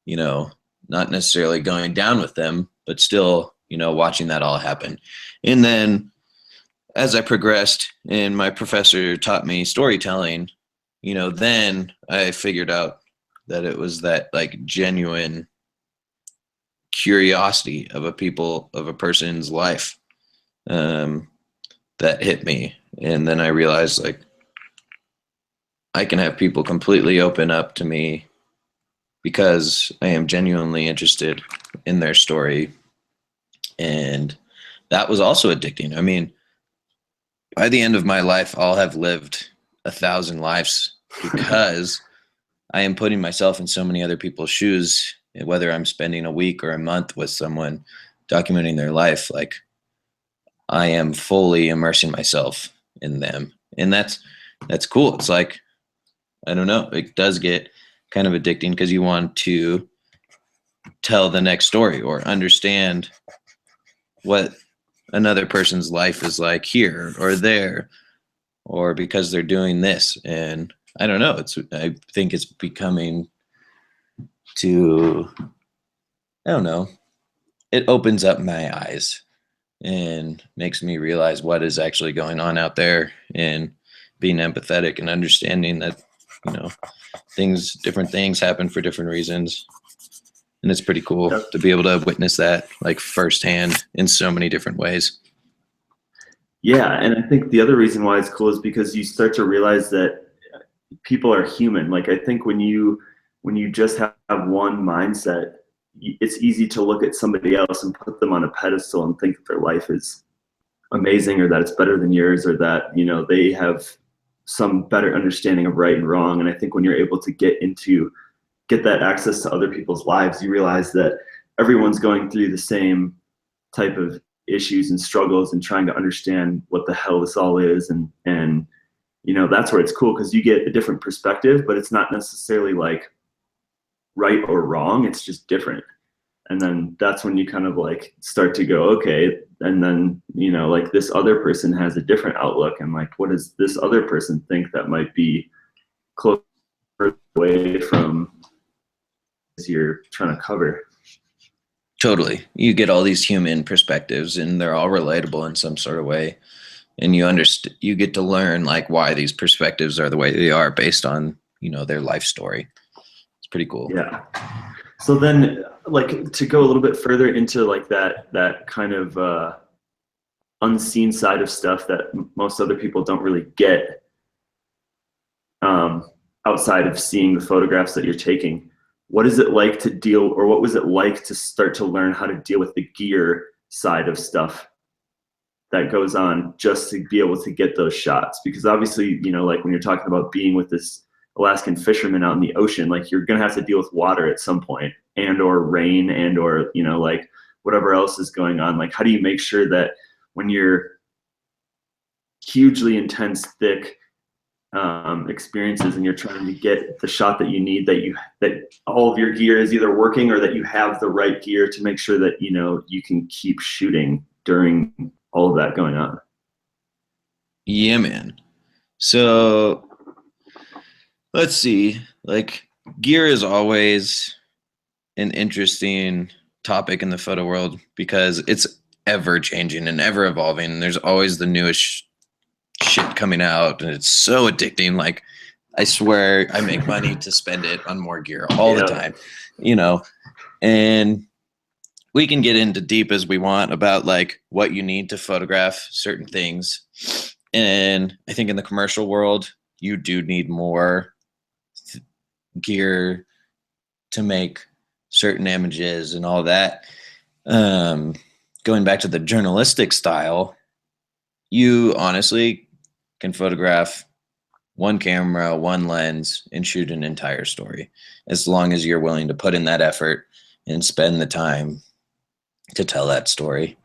you know, not necessarily going down with them, but still, you know, watching that all happen. And then as I progressed and my professor taught me storytelling, you know, then I figured out that it was that like genuine curiosity of a person's life that hit me. And then I realized like I can have people completely open up to me because I am genuinely interested in their story. And that was also addicting. I mean, by the end of my life, I'll have lived 1,000 lives because I am putting myself in so many other people's shoes, whether I'm spending a week or a month with someone documenting their life. Like I am fully immersing myself in them. And that's cool. It's like, I don't know, it does get kind of addicting because you want to tell the next story or understand what another person's life is like here or there, or because they're doing this. And I don't know, I think it's becoming I don't know, it opens up my eyes and makes me realize what is actually going on out there and being empathetic and understanding that, you know, different things happen for different reasons. And it's pretty cool to be able to witness that like firsthand in so many different ways. Yeah, and I think the other reason why it's cool is because you start to realize that people are human. Like I think when you just have one mindset, it's easy to look at somebody else and put them on a pedestal and think that their life is amazing or that it's better than yours or that, you know, they have some better understanding of right and wrong. And I think when you're able to get that access to other people's lives, you realize that everyone's going through the same type of issues and struggles and trying to understand what the hell this all is. And you know, that's where it's cool because you get a different perspective, but it's not necessarily like right or wrong. It's just different. And then that's when you kind of like start to go, okay. And then, you know, like this other person has a different outlook and like, what does this other person think that might be closer away from you're trying to cover? Totally. You get all these human perspectives and they're all relatable in some sort of way. And you get to learn like why these perspectives are the way they are based on, you know, their life story. It's pretty cool. Yeah. So then like to go a little bit further into like that kind of unseen side of stuff that most other people don't really get outside of seeing the photographs that you're taking. What is it like to deal, or what was it like to start to learn how to deal with the gear side of stuff that goes on just to be able to get those shots? Because obviously, you know, like when you're talking about being with this Alaskan fisherman out in the ocean, like you're gonna have to deal with water at some point, and or rain, and or, you know, like whatever else is going on. Like how do you make sure that when you're hugely intense, thick experiences and you're trying to get the shot that you need, that all of your gear is either working or that you have the right gear to make sure that, you know, you can keep shooting during all of that going on? Yeah, man. So let's see, like gear is always an interesting topic in the photo world because ever changing and ever evolving. There's always the newest shit coming out, and it's so addicting. Like, I swear I make money to spend it on more gear all the time, you know, and we can get into deep as we want about like what you need to photograph certain things. And I think in the commercial world, you do need more gear to make certain images and all that. Going back to the journalistic style, you honestly can photograph one camera, one lens, and shoot an entire story, as long as you're willing to put in that effort and spend the time to tell that story.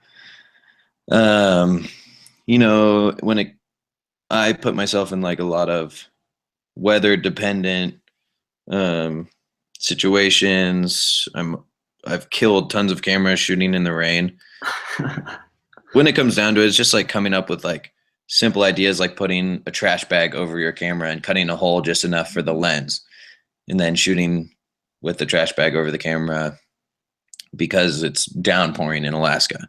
You know, I put myself in like a lot of weather dependent situations. I've killed tons of cameras shooting in the rain. When it comes down to it, it's just like coming up with like simple ideas, like putting a trash bag over your camera and cutting a hole just enough for the lens, and then shooting with the trash bag over the camera because it's downpouring in Alaska.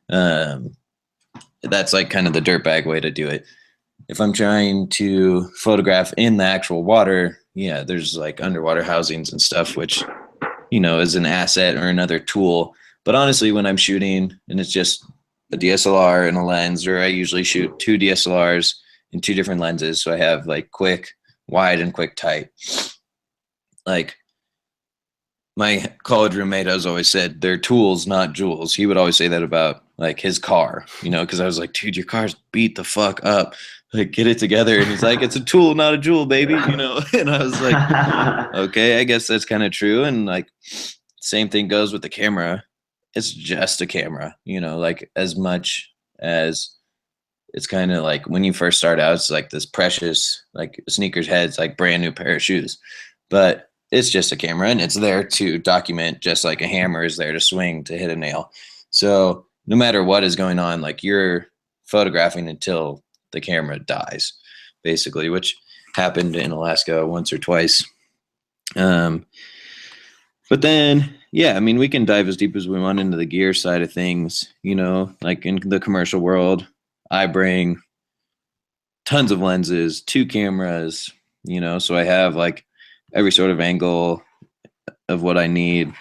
That's like kind of the dirtbag way to do it. If I'm trying to photograph in the actual water, yeah, there's like underwater housings and stuff, which, you know, is an asset or another tool. But honestly, when I'm shooting and it's just a DSLR and a lens, or I usually shoot 2 DSLRs and 2 different lenses. So I have like quick wide and quick tight. Like, my college roommate has always said, they're tools, not jewels. He would always say that about like his car, you know, because I was like, dude, your car's beat the fuck up. Like, get it together. And he's like, it's a tool, not a jewel, baby, you know. And I was like, okay, I guess that's kind of true. And like, same thing goes with the camera. It's just a camera, you know, like as much as it's kind of like when you first start out, it's like this precious, like sneakers head's like brand new pair of shoes, but it's just a camera and it's there to document, just like a hammer is there to swing to hit a nail. So no matter what is going on, like you're photographing until the camera dies, basically, which happened in Alaska once or twice. But then, yeah, I mean, we can dive as deep as we want into the gear side of things, you know, like in the commercial world, I bring tons of lenses, 2 cameras, you know, so I have like every sort of angle of what I need.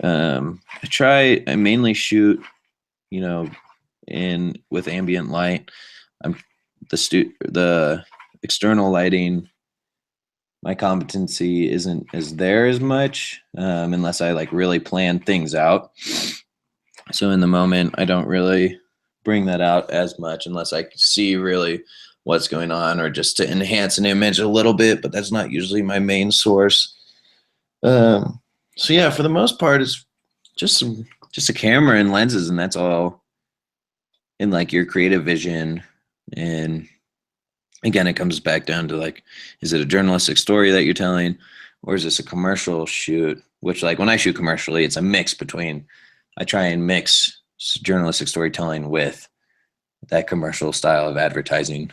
I mainly shoot, you know, with ambient light. The external lighting, my competency isn't as there as much, unless I like really plan things out. So in the moment, I don't really bring that out as much unless I see really what's going on, or just to enhance an image a little bit, but that's not usually my main source. So yeah, for the most part, it's just a camera and lenses, and that's all in like your creative vision. And again, it comes back down to like, is it a journalistic story that you're telling, or is this a commercial shoot? Which, like, when I shoot commercially, it's a mix between, I try and mix journalistic storytelling with that commercial style of advertising.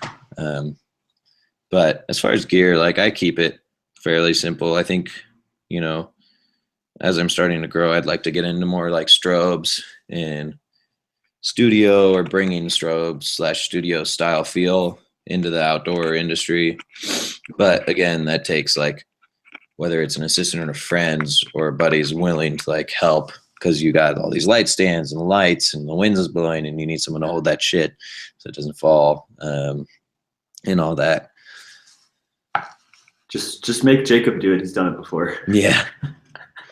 But as far as gear, like, I keep it fairly simple. I think, you know, as I'm starting to grow, I'd like to get into more like strobes and studio, or bringing strobe / studio style feel into the outdoor industry. But again, that takes like, whether it's an assistant or friends or buddies willing to like help, because you got all these light stands and lights and the wind is blowing and you need someone to hold that shit so it doesn't fall, and all that. Just make Jacob do it. He's done it before. Yeah.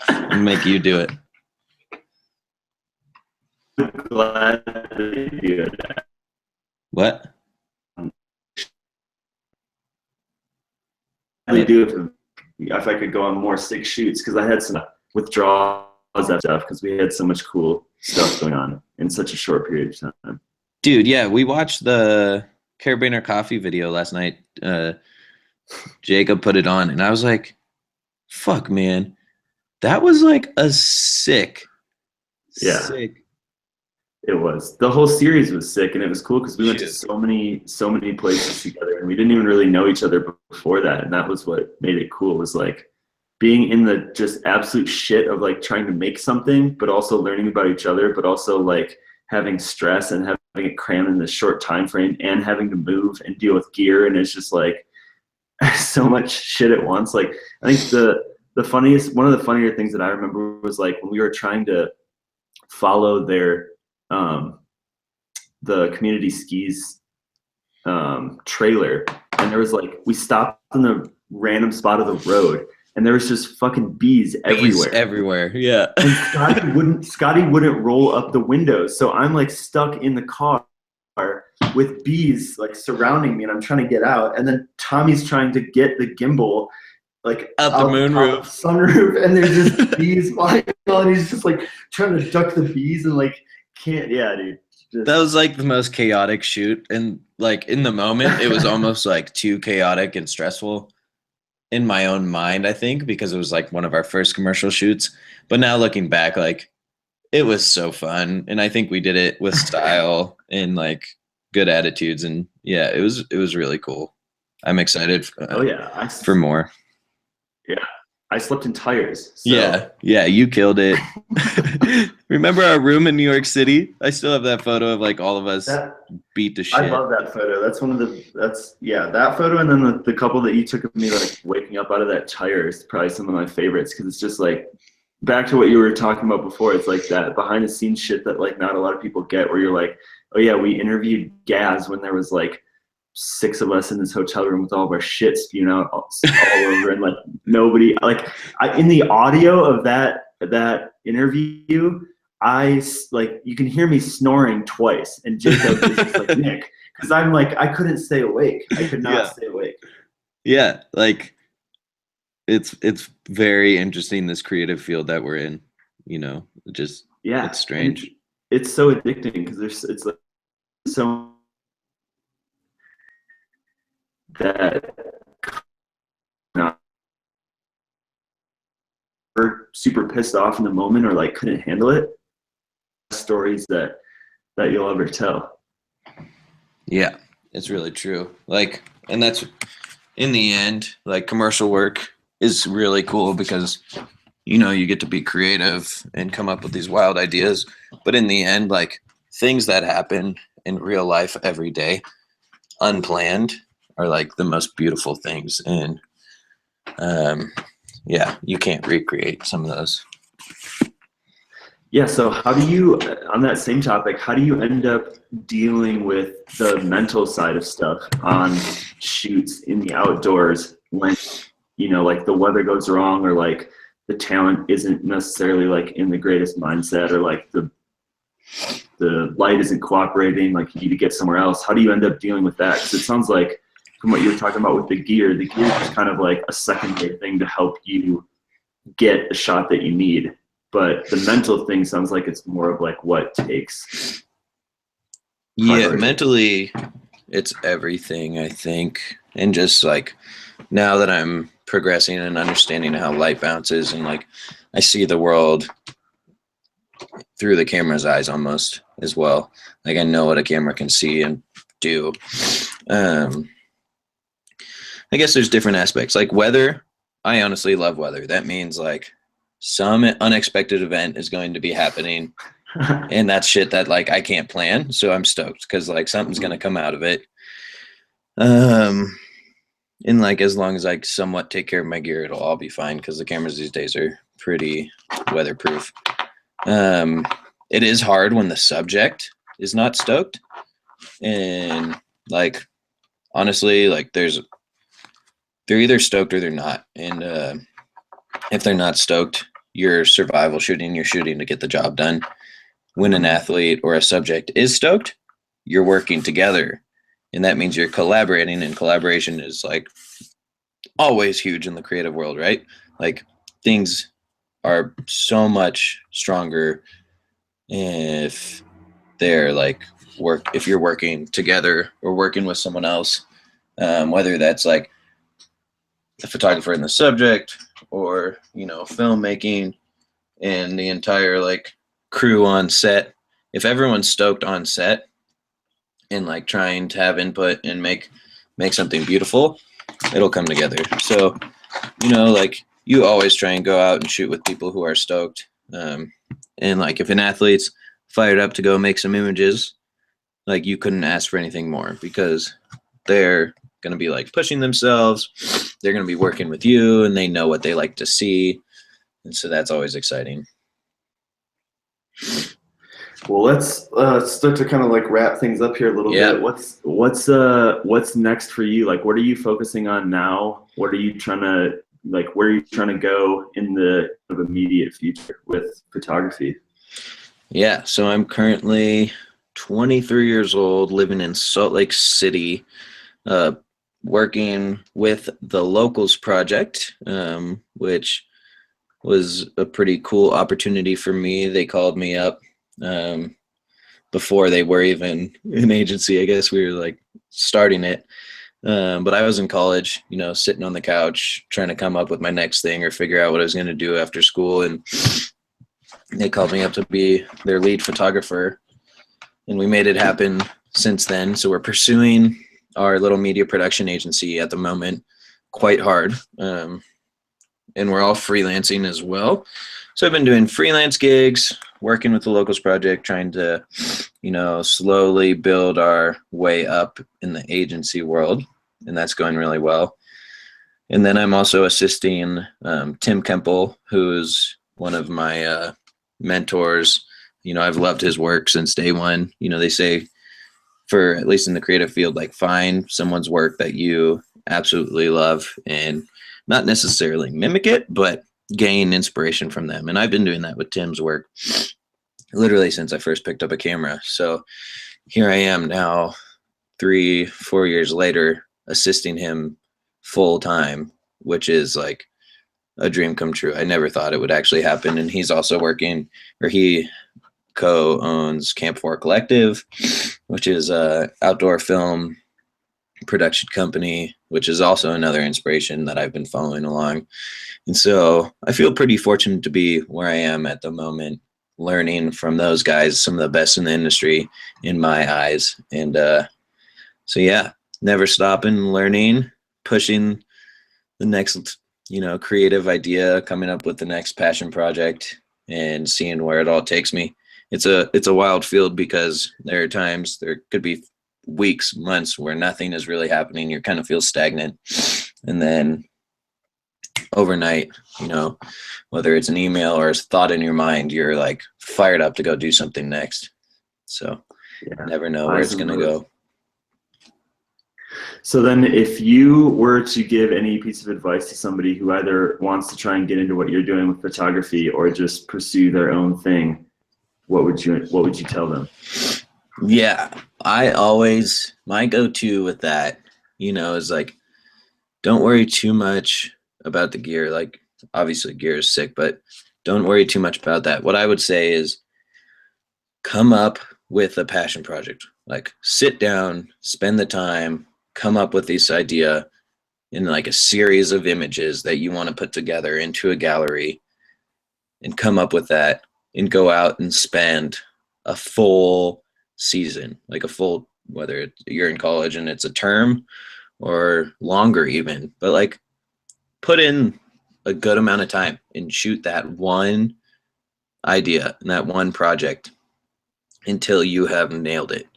I'll make you do it. I'm glad that you do it. What? I do if I could go on more sick shoots, because I had some withdrawals and stuff because we had so much cool stuff going on in such a short period of time. Dude, yeah, we watched the Carabiner Coffee video last night. Jacob put it on, and I was like, fuck, man. That was like a sick. It was. The whole series was sick, and it was cool because we went to so many places together, and we didn't even really know each other before that, and that was what made it cool, was like being in the just absolute shit of like trying to make something, but also learning about each other, but also like having stress and having it crammed in this short time frame and having to move and deal with gear, and it's just like so much shit at once. Like I think one of the funnier things that I remember was like when we were trying to follow their the community skis trailer, and there was like, we stopped in the random spot of the road and there was just fucking bees everywhere. Yeah. And Scotty wouldn't roll up the windows, so I'm like stuck in the car with bees like surrounding me, and I'm trying to get out, and then Tommy's trying to get the gimbal like out the moonroof, sunroof, and there's just bees flying on. He's just like trying to duck the bees and like can't. Yeah, dude. That was like the most chaotic shoot, and like in the moment it was almost like too chaotic and stressful in my own mind, I think, because it was like one of our first commercial shoots. But now looking back, like it was so fun, and I think we did it with style and like good attitudes, and yeah, it was really cool. I'm excited for more. Yeah, I slept in tires. So. Yeah, you killed it. Remember our room in New York City? I still have that photo of like all of us beat the shit. I love that photo. That's that photo, and then the couple that you took of me like waking up out of that tire is probably some of my favorites, because it's just like back to what you were talking about before. It's like that behind the scenes shit that like not a lot of people get, where you're like, oh yeah, we interviewed Gaz when there was like 6 of us in this hotel room with all of our shit spewing out all over, and like nobody, like in the audio of that interview, you can hear me snoring twice, and Jacob is just like, Nick, because I'm like, I couldn't stay awake. I could not stay awake. Yeah, like it's very interesting, this creative field that we're in, you know, just it's strange. And it's so addicting because it's like so that were super pissed off in the moment or like couldn't handle it. Stories that you'll ever tell. Yeah, it's really true. Like, and that's in the end, like commercial work is really cool because, you know, you get to be creative and come up with these wild ideas. But in the end, like things that happen in real life every day, unplanned, are like the most beautiful things. And yeah, you can't recreate some of those. Yeah, so how do you, on that same topic, how do you end up dealing with the mental side of stuff on shoots in the outdoors when, you know, like the weather goes wrong, or like the talent isn't necessarily like in the greatest mindset, or like the light isn't cooperating, like you need to get somewhere else? How do you end up dealing with that? Because it sounds like from what you were talking about with the gear is kind of like a secondary thing to help you get the shot that you need. But the mental thing sounds like it's more of like what takes. Yeah, mentally, it's everything, I think. And just like now that I'm progressing and understanding how light bounces, and like I see the world through the camera's eyes almost as well. Like I know what a camera can see and do. I guess there's different aspects. Like weather, I honestly love weather. That means like some unexpected event is going to be happening, and that's shit that like I can't plan. So I'm stoked because like something's gonna come out of it. And like as long as I somewhat take care of my gear, it'll all be fine because the cameras these days are pretty weatherproof. It is hard when the subject is not stoked, and like honestly, like they're either stoked or they're not, and if they're not stoked, you're survival shooting, you're shooting to get the job done. When an athlete or a subject is stoked, you're working together, and that means you're collaborating, and collaboration is like always huge in the creative world, right? Like things are so much stronger if they're like if you're working together or working with someone else, whether that's like the photographer and the subject, or you know, filmmaking and the entire like crew on set. If everyone's stoked on set and like trying to have input and make something beautiful, it'll come together. So, you know, like you always try and go out and shoot with people who are stoked. And like if an athlete's fired up to go make some images, like you couldn't ask for anything more, because they're going to be like pushing themselves. They're going to be working with you, and they know what they like to see. And so that's always exciting. Well, let's start to kind of like wrap things up here a little bit. What's next for you? Like, what are you focusing on now? What are you trying to, like, where are you trying to go in the immediate future with photography? Yeah, so I'm currently 23 years old, living in Salt Lake City, working with the Locals Project, which was a pretty cool opportunity for me. They called me up before they were even an agency. I guess we were like starting it. But I was in college, you know, sitting on the couch trying to come up with my next thing or figure out what I was going to do after school. And they called me up to be their lead photographer. And we made it happen since then. So we're pursuing our little media production agency at the moment quite hard. And we're all freelancing as well. So I've been doing freelance gigs, working with the Locals Project, trying to, you know, slowly build our way up in the agency world. And that's going really well. And then I'm also assisting Tim Kemple, who's one of my mentors. You know, I've loved his work since day one. You know, they say, for at least in the creative field, like, find someone's work that you absolutely love and not necessarily mimic it, but gain inspiration from them. And I've been doing that with Tim's work literally since I first picked up a camera. So here I am now, 3-4 years later, assisting him full time, which is like a dream come true. I never thought it would actually happen. And he's also working, or he co-owns Camp 4 Collective, which is a outdoor film production company, which is also another inspiration that I've been following along. And so I feel pretty fortunate to be where I am at the moment, learning from those guys, some of the best in the industry in my eyes. And so yeah, never stopping learning, pushing the next, you know, creative idea, coming up with the next passion project, and seeing where it all takes me. It's a wild field, because there are times, there could be weeks, months where nothing is really happening. You kind of feel stagnant. And then overnight, you know, whether it's an email or a thought in your mind, you're like fired up to go do something next. So yeah, never know where it's going to go. So then, if you were to give any piece of advice to somebody who either wants to try and get into what you're doing with photography or just pursue their own thing, what would you tell them? Yeah, my go-to with that, you know, is like, don't worry too much about the gear. Like, obviously gear is sick, but don't worry too much about that. What I would say is, come up with a passion project. Like, sit down, spend the time, come up with this idea in like a series of images that you want to put together into a gallery, and come up with that, and go out and spend a full season, like a full, whether you're in college and it's a term or longer even, but like put in a good amount of time and shoot that one idea and that one project until you have nailed it,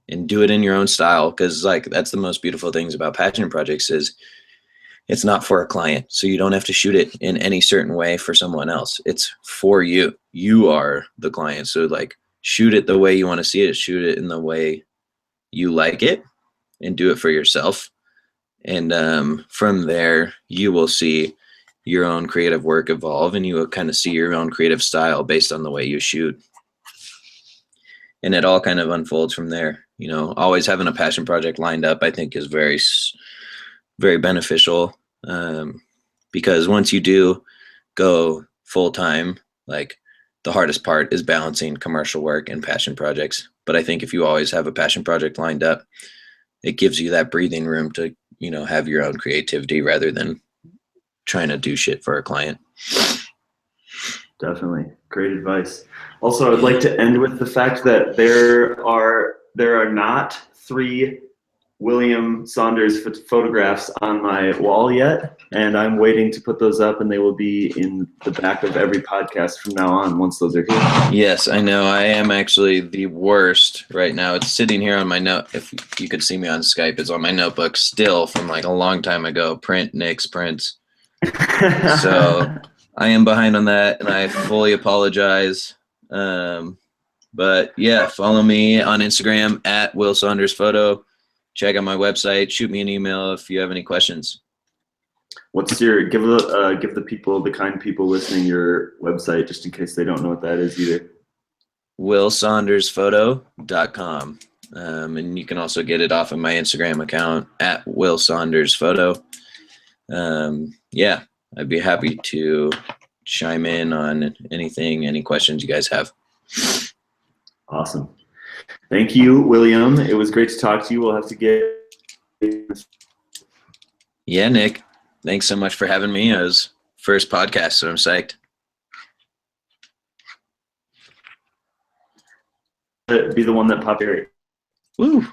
and do it in your own style. Because like, that's the most beautiful things about passion projects is it's not for a client. So you don't have to shoot it in any certain way for someone else. It's for you. You are the client. So like, shoot it the way you want to see it, shoot it in the way you like it, and do it for yourself. And from there, you will see your own creative work evolve, and you will kind of see your own creative style based on the way you shoot. And it all kind of unfolds from there. You know, always having a passion project lined up, I think, is very, very beneficial, because once you do go full time, like, the hardest part is balancing commercial work and passion projects. But I think if you always have a passion project lined up, it gives you that breathing room to, you know, have your own creativity rather than trying to do shit for a client. Definitely. Great advice. Also, I'd like to end with the fact that there are not 3 William Saunders photographs on my wall yet, and I'm waiting to put those up, and they will be in the back of every podcast from now on once those are here. Yes, I know. I am actually the worst right now. It's sitting here on my note. If you could see me on Skype, it's on my notebook still from like a long time ago. Print, Nick's prints. So I am behind on that, and I fully apologize. But yeah, follow me on Instagram at Will Saunders Photo. Check out my website. Shoot me an email if you have any questions. What's your give the people, the kind people listening, your website, just in case they don't know what that is either? WillSaundersPhoto.com. And you can also get it off of my Instagram account at Will Saunders Photo. Yeah, I'd be happy to chime in on anything, any questions you guys have. Awesome. Thank you, William. It was great to talk to you. We'll have to get. Yeah, Nick. Thanks so much for having me. It was first podcast, so I'm psyched. Be the one that popped. Woo.